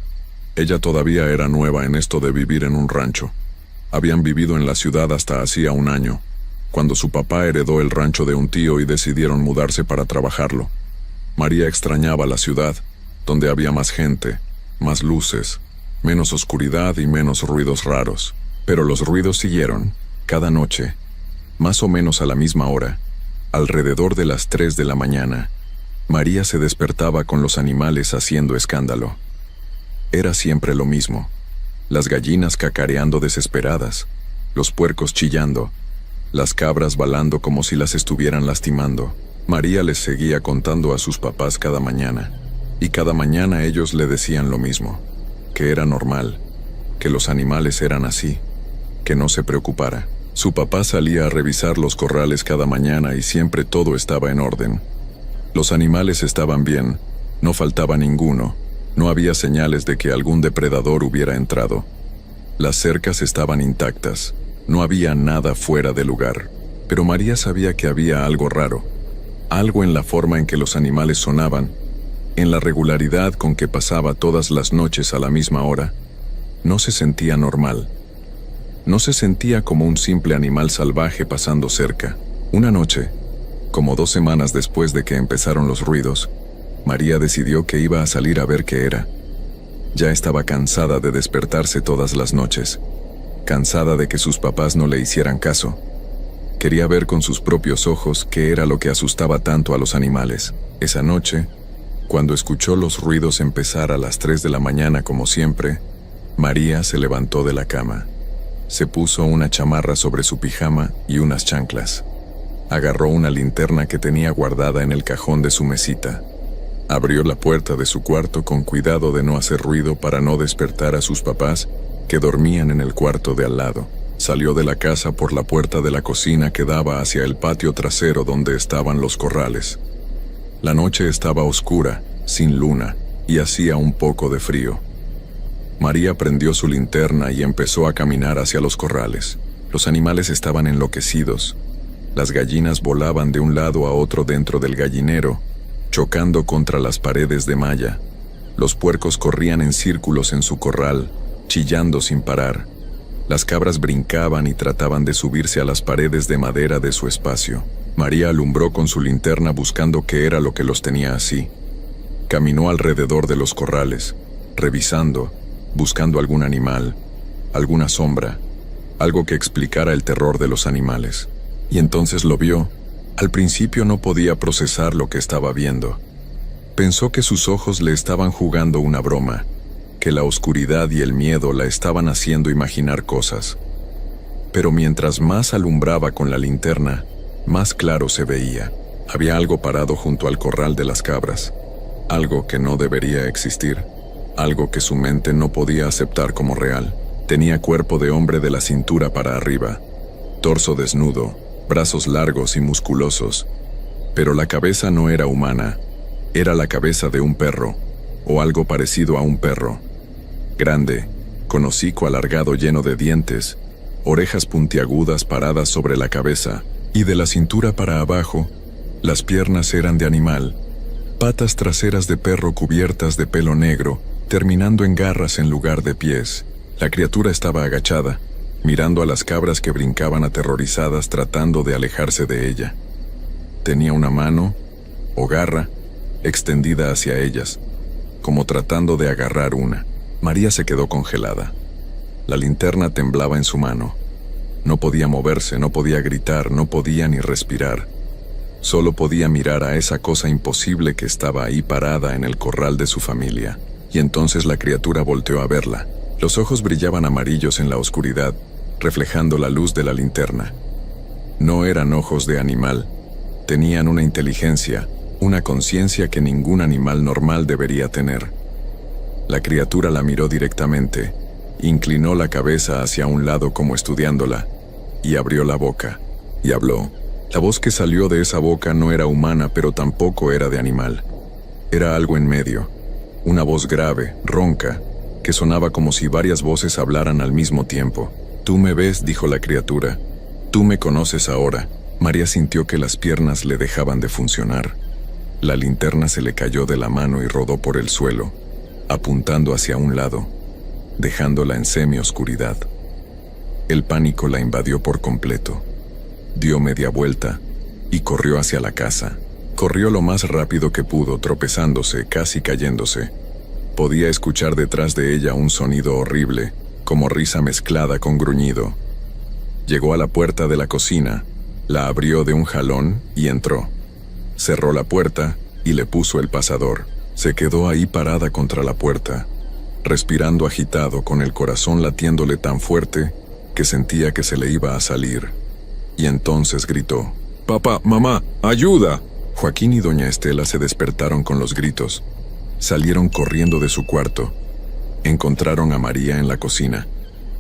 Ella todavía era nueva en esto de vivir en un rancho. Habían vivido en la ciudad hasta hacía un año, cuando su papá heredó el rancho de un tío y decidieron mudarse para trabajarlo. María extrañaba la ciudad, donde había más gente, más luces, menos oscuridad y menos ruidos raros. Pero los ruidos siguieron, cada noche, más o menos a la misma hora, alrededor de las 3 de la mañana. María se despertaba con los animales haciendo escándalo. Era siempre lo mismo. Las gallinas cacareando desesperadas, los puercos chillando, las cabras balando como si las estuvieran lastimando. María les seguía contando a sus papás cada mañana, y cada mañana ellos le decían lo mismo, que era normal, que los animales eran así, que no se preocupara. Su papá salía a revisar los corrales cada mañana y siempre todo estaba en orden. Los animales estaban bien, no faltaba ninguno, no había señales de que algún depredador hubiera entrado. Las cercas estaban intactas, no había nada fuera de lugar. Pero María sabía que había algo raro, algo en la forma en que los animales sonaban, en la regularidad con que pasaba todas las noches a la misma hora. No se sentía normal. No se sentía como un simple animal salvaje pasando cerca. Una noche, como 2 semanas después de que empezaron los ruidos, María decidió que iba a salir a ver qué era. Ya estaba cansada de despertarse todas las noches, cansada de que sus papás no le hicieran caso. Quería ver con sus propios ojos qué era lo que asustaba tanto a los animales. Esa noche, cuando escuchó los ruidos empezar a las 3 de la mañana como siempre, María se levantó de la cama. Se puso una chamarra sobre su pijama y unas chanclas. Agarró una linterna que tenía guardada en el cajón de su mesita. Abrió la puerta de su cuarto con cuidado de no hacer ruido para no despertar a sus papás, que dormían en el cuarto de al lado. Salió de la casa por la puerta de la cocina que daba hacia el patio trasero donde estaban los corrales. La noche estaba oscura, sin luna, y hacía un poco de frío. María prendió su linterna y empezó a caminar hacia los corrales. Los animales estaban enloquecidos. Las gallinas volaban de un lado a otro dentro del gallinero, chocando contra las paredes de malla. Los puercos corrían en círculos en su corral, chillando sin parar. Las cabras brincaban y trataban de subirse a las paredes de madera de su espacio. María alumbró con su linterna buscando qué era lo que los tenía así. Caminó alrededor de los corrales, revisando, buscando algún animal, alguna sombra, algo que explicara el terror de los animales. Y entonces lo vio. Al principio no podía procesar lo que estaba viendo. Pensó que sus ojos le estaban jugando una broma, que la oscuridad y el miedo la estaban haciendo imaginar cosas. Pero mientras más alumbraba con la linterna, más claro se veía. Había algo parado junto al corral de las cabras, algo que no debería existir, algo que su mente no podía aceptar como real. Tenía cuerpo de hombre de la cintura para arriba, torso desnudo, brazos largos y musculosos, pero la cabeza no era humana, era la cabeza de un perro, o algo parecido a un perro. Grande, con hocico alargado lleno de dientes, orejas puntiagudas paradas sobre la cabeza, y de la cintura para abajo, las piernas eran de animal, patas traseras de perro cubiertas de pelo negro, terminando en garras en lugar de pies. La criatura estaba agachada, mirando a las cabras que brincaban aterrorizadas tratando de alejarse de ella. Tenía una mano, o garra, extendida hacia ellas, como tratando de agarrar una. María se quedó congelada. La linterna temblaba en su mano. No podía moverse, no podía gritar, no podía ni respirar. Solo podía mirar a esa cosa imposible que estaba ahí parada en el corral de su familia. Y entonces la criatura volteó a verla. Los ojos brillaban amarillos en la oscuridad, reflejando la luz de la linterna. No eran ojos de animal. Tenían una inteligencia, una conciencia que ningún animal normal debería tener. La criatura la miró directamente, inclinó la cabeza hacia un lado como estudiándola, y abrió la boca, y habló. La voz que salió de esa boca no era humana, pero tampoco era de animal. Era algo en medio, una voz grave, ronca, que sonaba como si varias voces hablaran al mismo tiempo. «Tú me ves», dijo la criatura. «Tú me conoces ahora». María sintió que las piernas le dejaban de funcionar. La linterna se le cayó de la mano y rodó por el suelo, apuntando hacia un lado, dejándola en semioscuridad. El pánico la invadió por completo. Dio media vuelta y corrió hacia la casa. Corrió lo más rápido que pudo, tropezándose, casi cayéndose. Podía escuchar detrás de ella un sonido horrible, como risa mezclada con gruñido. Llegó a la puerta de la cocina, la abrió de un jalón y entró. Cerró la puerta y le puso el pasador. Se quedó ahí parada contra la puerta, respirando agitado, con el corazón latiéndole tan fuerte que sentía que se le iba a salir. Y entonces gritó: «Papá, mamá, ayuda». Joaquín y doña Estela se despertaron con los gritos. Salieron corriendo de su cuarto. Encontraron a María en la cocina,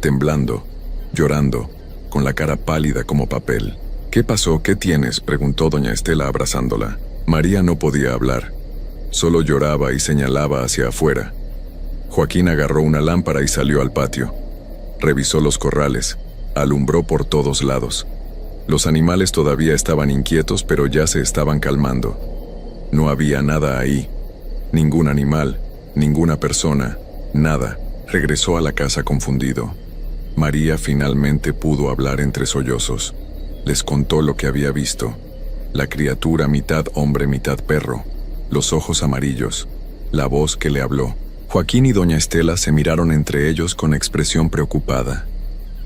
temblando, llorando, con la cara pálida como papel. «¿Qué pasó? ¿Qué tienes?», preguntó doña Estela abrazándola. María no podía hablar. Solo lloraba y señalaba hacia afuera. Joaquín agarró una lámpara y salió al patio. Revisó los corrales, alumbró por todos lados. Los animales todavía estaban inquietos, pero ya se estaban calmando. No había nada ahí. Ningún animal, ninguna persona, nada. Regresó a la casa confundido. María finalmente pudo hablar entre sollozos. Les contó lo que había visto. La criatura mitad hombre, mitad perro. Los ojos amarillos. La voz que le habló. Joaquín y doña Estela se miraron entre ellos con expresión preocupada.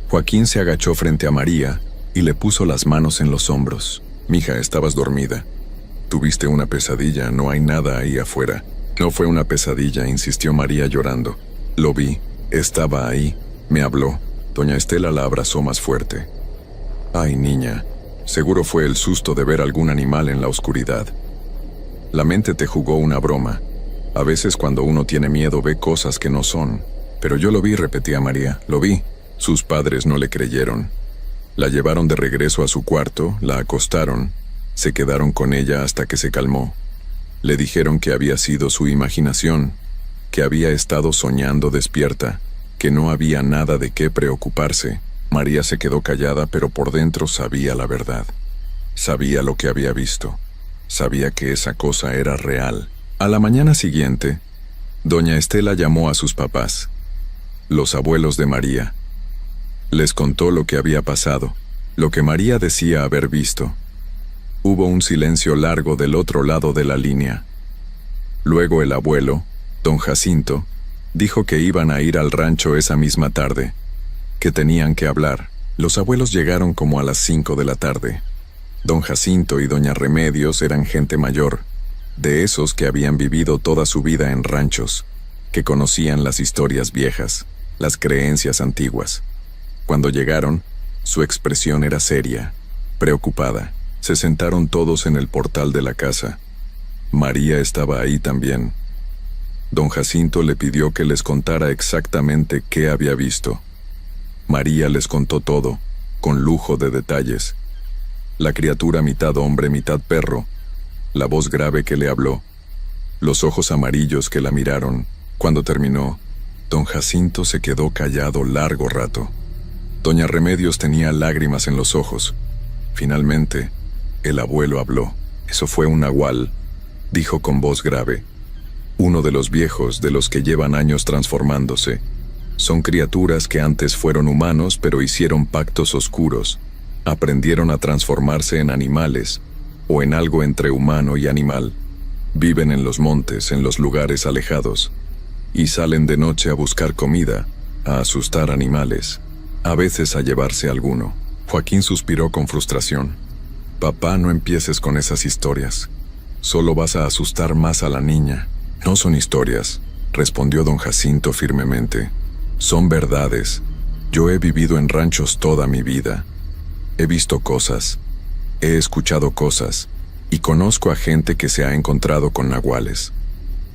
Joaquín se agachó frente a María y le puso las manos en los hombros. «Mija, estabas dormida. Tuviste una pesadilla, no hay nada ahí afuera». «No fue una pesadilla», insistió María llorando. «Lo vi, estaba ahí, me habló». Doña Estela la abrazó más fuerte. «Ay, niña, seguro fue el susto de ver algún animal en la oscuridad. La mente te jugó una broma. A veces cuando uno tiene miedo ve cosas que no son». «Pero yo lo vi», repetía María, «lo vi». Sus padres no le creyeron. La llevaron de regreso a su cuarto, la acostaron, se quedaron con ella hasta que se calmó. Le dijeron que había sido su imaginación, que había estado soñando despierta, que no había nada de qué preocuparse. María se quedó callada, pero por dentro sabía la verdad. Sabía lo que había visto. Sabía que esa cosa era real. A la mañana siguiente, doña Estela llamó a sus papás, los abuelos de María. Les contó lo que había pasado, lo que María decía haber visto. Hubo un silencio largo del otro lado de la línea. Luego el abuelo, don Jacinto, dijo que iban a ir al rancho esa misma tarde, que tenían que hablar. Los abuelos llegaron como a las 5 de la tarde. Don Jacinto y doña Remedios eran gente mayor, de esos que habían vivido toda su vida en ranchos, que conocían las historias viejas, las creencias antiguas. Cuando llegaron, su expresión era seria, preocupada. Se sentaron todos en el portal de la casa. María estaba ahí también. Don Jacinto le pidió que les contara exactamente qué había visto. María les contó todo, con lujo de detalles. La criatura mitad hombre, mitad perro, la voz grave que le habló, los ojos amarillos que la miraron. Cuando terminó, don Jacinto se quedó callado largo rato. Doña Remedios tenía lágrimas en los ojos. Finalmente, el abuelo habló. «Eso fue un nahual», dijo con voz grave. «Uno de los viejos, de los que llevan años transformándose. Son criaturas que antes fueron humanos, pero hicieron pactos oscuros. Aprendieron a transformarse en animales, o en algo entre humano y animal. Viven en los montes, en los lugares alejados, y salen de noche a buscar comida, a asustar animales, a veces a llevarse alguno». Joaquín suspiró con frustración. Papá, no empieces con esas historias. Solo vas a asustar más a la niña. No son historias, respondió don Jacinto firmemente. Son verdades. Yo he vivido en ranchos toda mi vida. He visto cosas, he escuchado cosas, y conozco a gente que se ha encontrado con nahuales.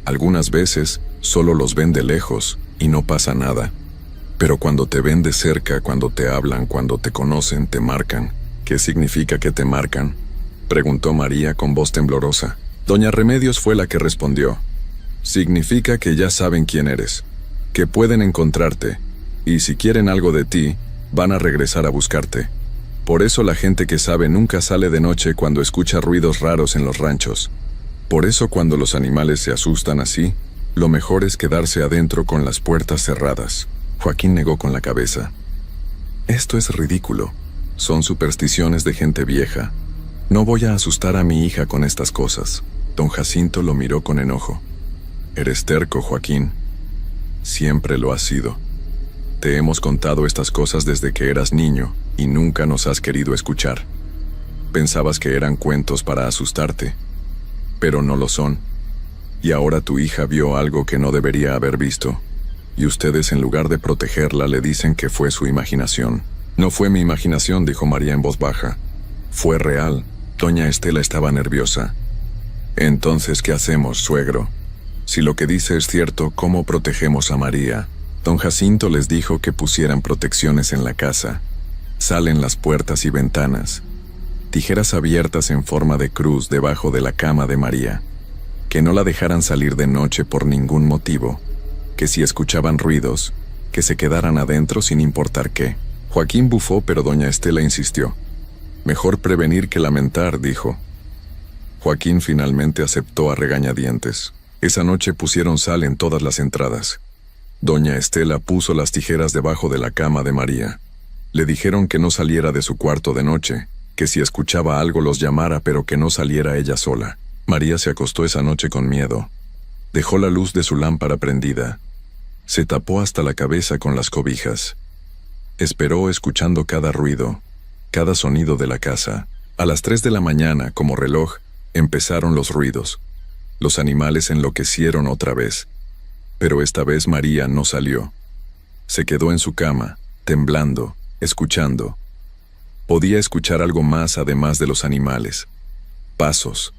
Algunas veces solo los ven de lejos y no pasa nada. Pero cuando te ven de cerca, cuando te hablan, cuando te conocen, te marcan. ¿Qué significa que te marcan?, preguntó María con voz temblorosa. Doña Remedios fue la que respondió. Significa que ya saben quién eres, que pueden encontrarte, y si quieren algo de ti, van a regresar a buscarte. Por eso la gente que sabe nunca sale de noche cuando escucha ruidos raros en los ranchos. Por eso cuando los animales se asustan así, lo mejor es quedarse adentro con las puertas cerradas. Joaquín negó con la cabeza. Esto es ridículo. Son supersticiones de gente vieja. No voy a asustar a mi hija con estas cosas. Don Jacinto lo miró con enojo. Eres terco, Joaquín. Siempre lo has sido. Te hemos contado estas cosas desde que eras niño y nunca nos has querido escuchar. Pensabas que eran cuentos para asustarte, pero no lo son. Y ahora tu hija vio algo que no debería haber visto, y ustedes en lugar de protegerla le dicen que fue su imaginación. No fue mi imaginación, dijo María en voz baja. Fue real. Doña Estela estaba nerviosa. Entonces, ¿qué hacemos, suegro? Si lo que dice es cierto, ¿cómo protegemos a María? Don Jacinto les dijo que pusieran protecciones en la casa, sal en las puertas y ventanas, tijeras abiertas en forma de cruz debajo de la cama de María, que no la dejaran salir de noche por ningún motivo, que si escuchaban ruidos, que se quedaran adentro sin importar qué. Joaquín bufó, pero doña Estela insistió. Mejor prevenir que lamentar, dijo. Joaquín finalmente aceptó a regañadientes. Esa noche pusieron sal en todas las entradas. Doña Estela puso las tijeras debajo de la cama de María. Le dijeron que no saliera de su cuarto de noche, que si escuchaba algo los llamara, pero que no saliera ella sola. María se acostó esa noche con miedo. Dejó la luz de su lámpara prendida. Se tapó hasta la cabeza con las cobijas. Esperó escuchando cada ruido, cada sonido de la casa. A las 3 de la mañana, como reloj, empezaron los ruidos. Los animales enloquecieron otra vez. Pero esta vez María no salió. Se quedó en su cama, temblando, escuchando. Podía escuchar algo más además de los animales. Pasos.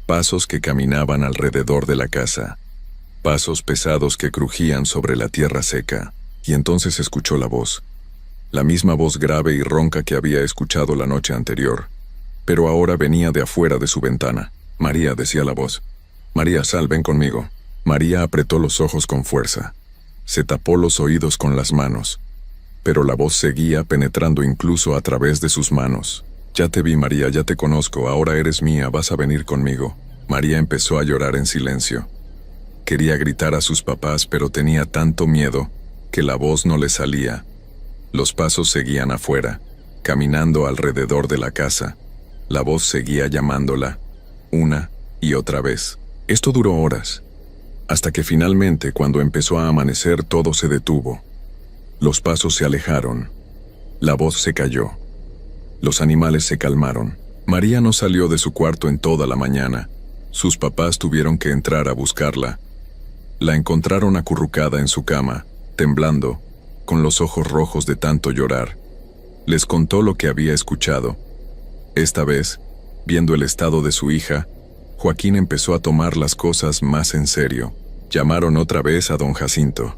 Pasos que caminaban alrededor de la casa. Pasos pesados que crujían sobre la tierra seca. Y entonces escuchó la voz. La misma voz grave y ronca que había escuchado la noche anterior. Pero ahora venía de afuera de su ventana. María, decía la voz. María, sal, ven conmigo. María apretó los ojos con fuerza. Se tapó los oídos con las manos. Pero la voz seguía penetrando incluso a través de sus manos. Ya te vi, María, ya te conozco, ahora eres mía, vas a venir conmigo. María empezó a llorar en silencio. Quería gritar a sus papás, pero tenía tanto miedo que la voz no le salía. Los pasos seguían afuera, caminando alrededor de la casa. La voz seguía llamándola, una y otra vez. Esto duró horas, hasta que finalmente, cuando empezó a amanecer, todo se detuvo. Los pasos se alejaron. La voz se calló. Los animales se calmaron. María no salió de su cuarto en toda la mañana. Sus papás tuvieron que entrar a buscarla. La encontraron acurrucada en su cama, temblando, con los ojos rojos de tanto llorar. Les contó lo que había escuchado. Esta vez, viendo el estado de su hija, Joaquín empezó a tomar las cosas más en serio. Llamaron otra vez a don Jacinto.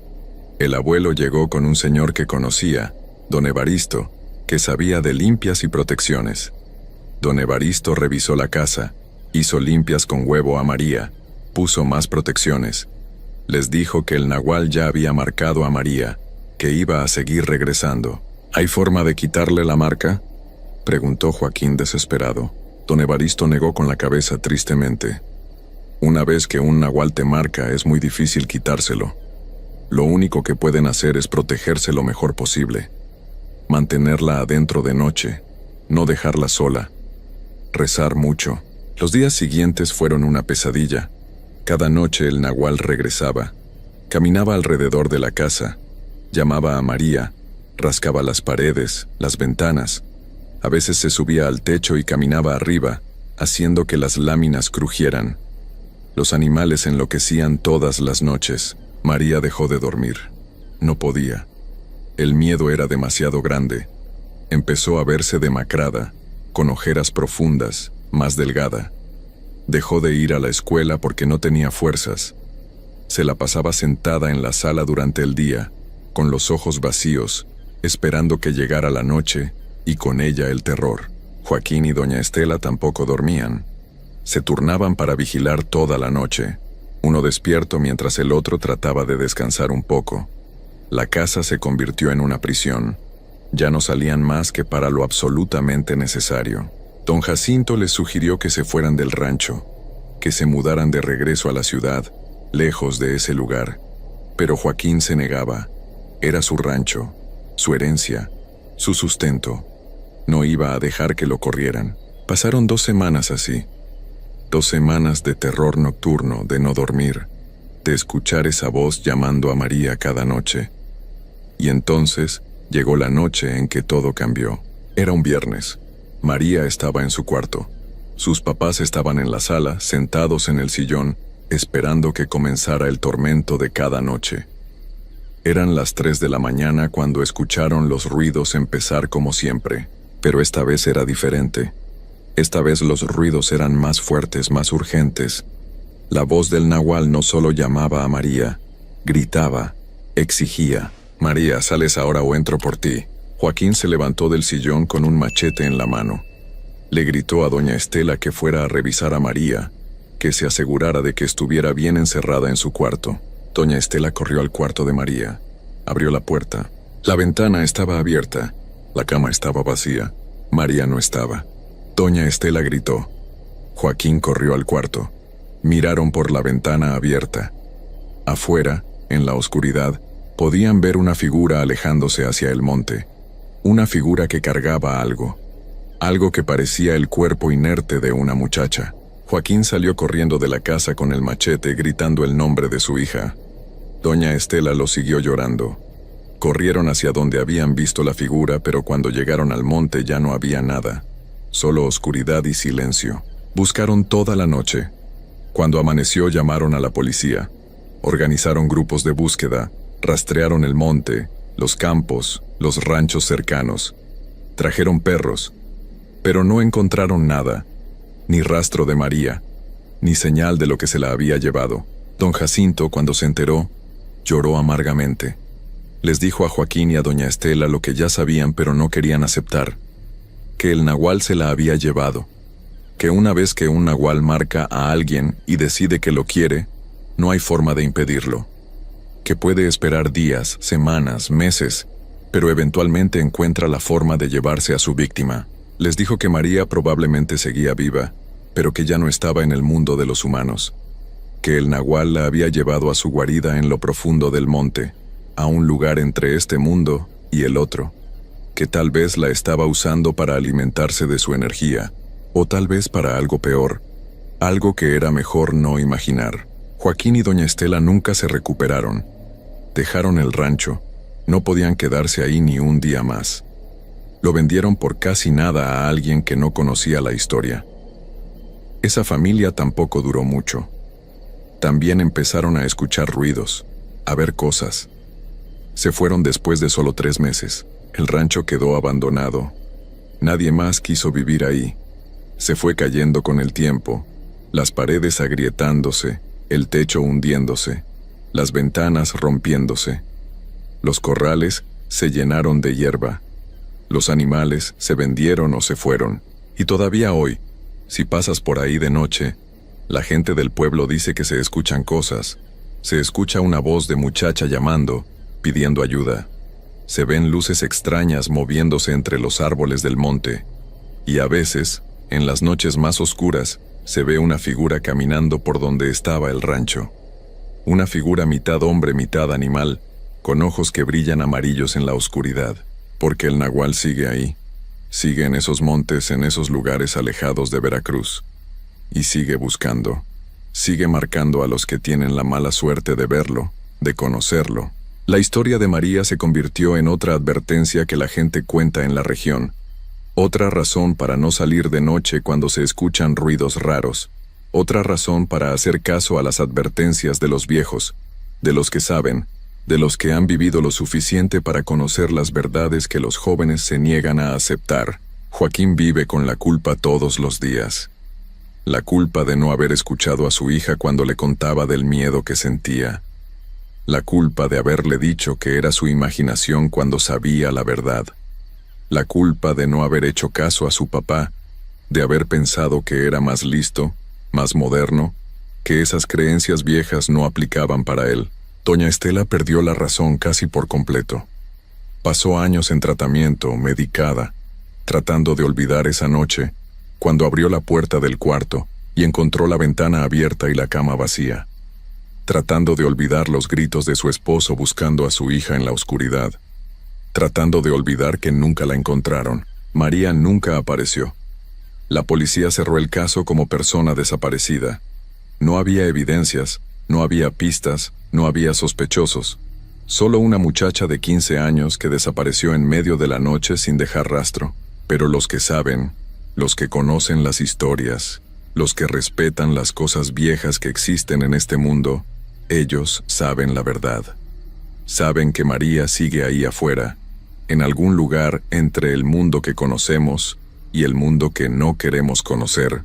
El abuelo llegó con un señor que conocía, don Evaristo, que sabía de limpias y protecciones. Don Evaristo revisó la casa, hizo limpias con huevo a María, puso más protecciones. Les dijo que el nahual ya había marcado a María, que iba a seguir regresando. ¿Hay forma de quitarle la marca?, preguntó Joaquín desesperado. Don Evaristo negó con la cabeza tristemente. Una vez que un nahual te marca, es muy difícil quitárselo. Lo único que pueden hacer es protegerse lo mejor posible. Mantenerla adentro de noche, no dejarla sola. Rezar mucho. Los días siguientes fueron una pesadilla. Cada noche el nahual regresaba. Caminaba alrededor de la casa. Llamaba a María. Rascaba las paredes, las ventanas. A veces se subía al techo y caminaba arriba, haciendo que las láminas crujieran. Los animales enloquecían todas las noches. María dejó de dormir. No podía. El miedo era demasiado grande. Empezó a verse demacrada, con ojeras profundas, más delgada. Dejó de ir a la escuela porque no tenía fuerzas. Se la pasaba sentada en la sala durante el día, con los ojos vacíos, esperando que llegara la noche, y con ella el terror. Joaquín y doña Estela tampoco dormían. Se turnaban para vigilar toda la noche, uno despierto mientras el otro trataba de descansar un poco. La casa se convirtió en una prisión. Ya no salían más que para lo absolutamente necesario. Don Jacinto les sugirió que se fueran del rancho, que se mudaran de regreso a la ciudad, lejos de ese lugar. Pero Joaquín se negaba. Era su rancho, su herencia, su sustento. No iba a dejar que lo corrieran. Pasaron 2 semanas así. 2 semanas de terror nocturno, de no dormir, de escuchar esa voz llamando a María cada noche. Y entonces llegó la noche en que todo cambió. Era un viernes. María estaba en su cuarto. Sus papás estaban en la sala, sentados en el sillón, esperando que comenzara el tormento de cada noche. Eran las 3 de la mañana cuando escucharon los ruidos empezar como siempre, pero esta vez era diferente. Esta vez los ruidos eran más fuertes, más urgentes. La voz del nahual no solo llamaba a María, gritaba, exigía: «María, ¿sales ahora o entro por ti?» Joaquín se levantó del sillón con un machete en la mano. Le gritó a doña Estela que fuera a revisar a María, que se asegurara de que estuviera bien encerrada en su cuarto. Doña Estela corrió al cuarto de María. Abrió la puerta. La ventana estaba abierta. La cama estaba vacía. María no estaba. Doña Estela gritó. Joaquín corrió al cuarto. Miraron por la ventana abierta. Afuera, en la oscuridad, podían ver una figura alejándose hacia el monte. Una figura que cargaba algo. Algo que parecía el cuerpo inerte de una muchacha. Joaquín salió corriendo de la casa con el machete, gritando el nombre de su hija. Doña Estela lo siguió llorando. Corrieron hacia donde habían visto la figura, pero cuando llegaron al monte ya no había nada. Solo oscuridad y silencio. Buscaron toda la noche. Cuando amaneció llamaron a la policía. Organizaron grupos de búsqueda, rastrearon el monte, los campos, los ranchos cercanos. Trajeron perros, pero no encontraron nada. Ni rastro de María, ni señal de lo que se la había llevado. Don Jacinto, cuando se enteró, lloró amargamente. Les dijo a Joaquín y a doña Estela lo que ya sabían pero no querían aceptar: que el nahual se la había llevado, que una vez que un nahual marca a alguien y decide que lo quiere, no hay forma de impedirlo, que puede esperar días, semanas, meses, pero eventualmente encuentra la forma de llevarse a su víctima. Les dijo que María probablemente seguía viva, pero que ya no estaba en el mundo de los humanos, que el nahual la había llevado a su guarida en lo profundo del monte, a un lugar entre este mundo y el otro, que tal vez la estaba usando para alimentarse de su energía, o tal vez para algo peor, algo que era mejor no imaginar. Joaquín y doña Estela nunca se recuperaron. Dejaron el rancho, no podían quedarse ahí ni un día más. Lo vendieron por casi nada a alguien que no conocía la historia. Esa familia tampoco duró mucho. También empezaron a escuchar ruidos, a ver cosas. Se fueron después de solo 3 meses. El rancho quedó abandonado. Nadie más quiso vivir ahí. Se fue cayendo con el tiempo, las paredes agrietándose, el techo hundiéndose, las ventanas rompiéndose. Los corrales se llenaron de hierba. Los animales se vendieron o se fueron. Y todavía hoy, si pasas por ahí de noche, la gente del pueblo dice que se escuchan cosas. Se escucha una voz de muchacha llamando, pidiendo ayuda. Se ven luces extrañas moviéndose entre los árboles del monte. Y a veces, en las noches más oscuras, se ve una figura caminando por donde estaba el rancho. Una figura mitad hombre, mitad animal, con ojos que brillan amarillos en la oscuridad. Porque el nahual sigue ahí, sigue en esos montes, en esos lugares alejados de Veracruz. Y sigue buscando, sigue marcando a los que tienen la mala suerte de verlo, de conocerlo. La historia de María se convirtió en otra advertencia que la gente cuenta en la región. Otra razón para no salir de noche cuando se escuchan ruidos raros. Otra razón para hacer caso a las advertencias de los viejos, de los que saben, de los que han vivido lo suficiente para conocer las verdades que los jóvenes se niegan a aceptar. Joaquín vive con la culpa todos los días. La culpa de no haber escuchado a su hija cuando le contaba del miedo que sentía. La culpa de haberle dicho que era su imaginación cuando sabía la verdad. La culpa de no haber hecho caso a su papá, de haber pensado que era más listo, más moderno, que esas creencias viejas no aplicaban para él. Doña Estela perdió la razón casi por completo. Pasó años en tratamiento, medicada, tratando de olvidar esa noche, cuando abrió la puerta del cuarto y encontró la ventana abierta y la cama vacía. Tratando de olvidar los gritos de su esposo buscando a su hija en la oscuridad. Tratando de olvidar que nunca la encontraron. María nunca apareció. La policía cerró el caso como persona desaparecida. No había evidencias, no había pistas, no había sospechosos. Solo una muchacha de 15 años que desapareció en medio de la noche sin dejar rastro. Pero los que saben, los que conocen las historias, los que respetan las cosas viejas que existen en este mundo, ellos saben la verdad. Saben que María sigue ahí afuera, en algún lugar entre el mundo que conocemos y el mundo que no queremos conocer,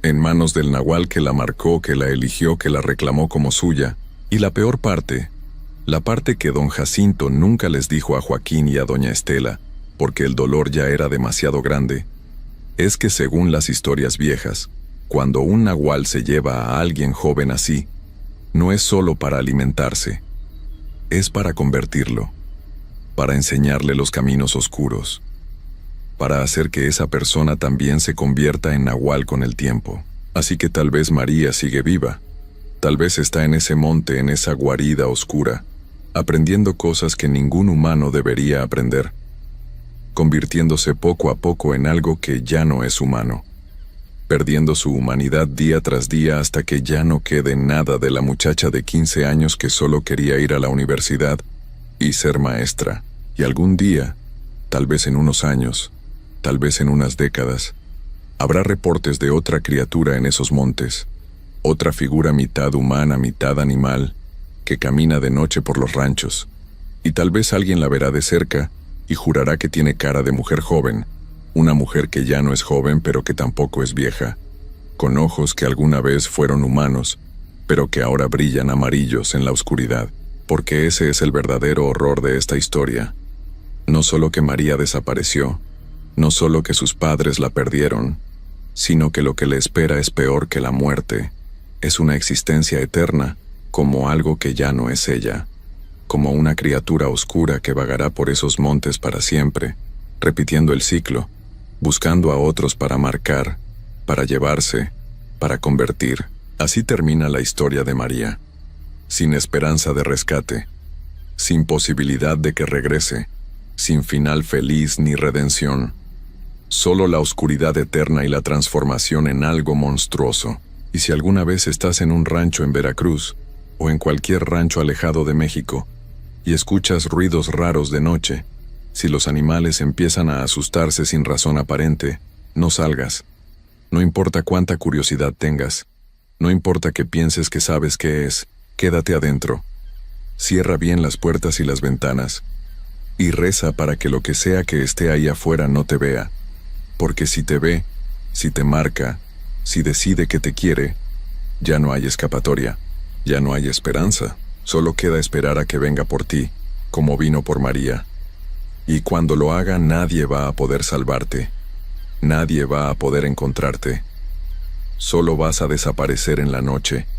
en manos del nahual que la marcó, que la eligió, que la reclamó como suya. Y la peor parte, la parte que don Jacinto nunca les dijo a Joaquín y a doña Estela, porque el dolor ya era demasiado grande, es que según las historias viejas, cuando un nahual se lleva a alguien joven así, no es solo para alimentarse, es para convertirlo, para enseñarle los caminos oscuros, para hacer que esa persona también se convierta en nahual con el tiempo. Así que tal vez María sigue viva, tal vez está en ese monte, en esa guarida oscura, aprendiendo cosas que ningún humano debería aprender, convirtiéndose poco a poco en algo que ya no es humano, perdiendo su humanidad día tras día hasta que ya no quede nada de la muchacha de 15 años que solo quería ir a la universidad y ser maestra. Y algún día, tal vez en unos años, tal vez en unas décadas, habrá reportes de otra criatura en esos montes, otra figura mitad humana, mitad animal, que camina de noche por los ranchos, y tal vez alguien la verá de cerca y jurará que tiene cara de mujer joven, una mujer que ya no es joven pero que tampoco es vieja, con ojos que alguna vez fueron humanos, pero que ahora brillan amarillos en la oscuridad, porque ese es el verdadero horror de esta historia. No solo que María desapareció, no solo que sus padres la perdieron, sino que lo que le espera es peor que la muerte, es una existencia eterna, como algo que ya no es ella, como una criatura oscura que vagará por esos montes para siempre, repitiendo el ciclo, buscando a otros para marcar, para llevarse, para convertir. Así termina la historia de María, sin esperanza de rescate, sin posibilidad de que regrese, sin final feliz ni redención. Solo la oscuridad eterna y la transformación en algo monstruoso. Y si alguna vez estás en un rancho en Veracruz, o en cualquier rancho alejado de México, y escuchas ruidos raros de noche, si los animales empiezan a asustarse sin razón aparente, no salgas. No importa cuánta curiosidad tengas, no importa que pienses que sabes qué es, quédate adentro. Cierra bien las puertas y las ventanas, y reza para que lo que sea que esté ahí afuera no te vea, porque si te ve, si te marca, si decide que te quiere, ya no hay escapatoria, ya no hay esperanza, solo queda esperar a que venga por ti, como vino por María. Y cuando lo haga nadie va a poder salvarte, nadie va a poder encontrarte, solo vas a desaparecer en la noche.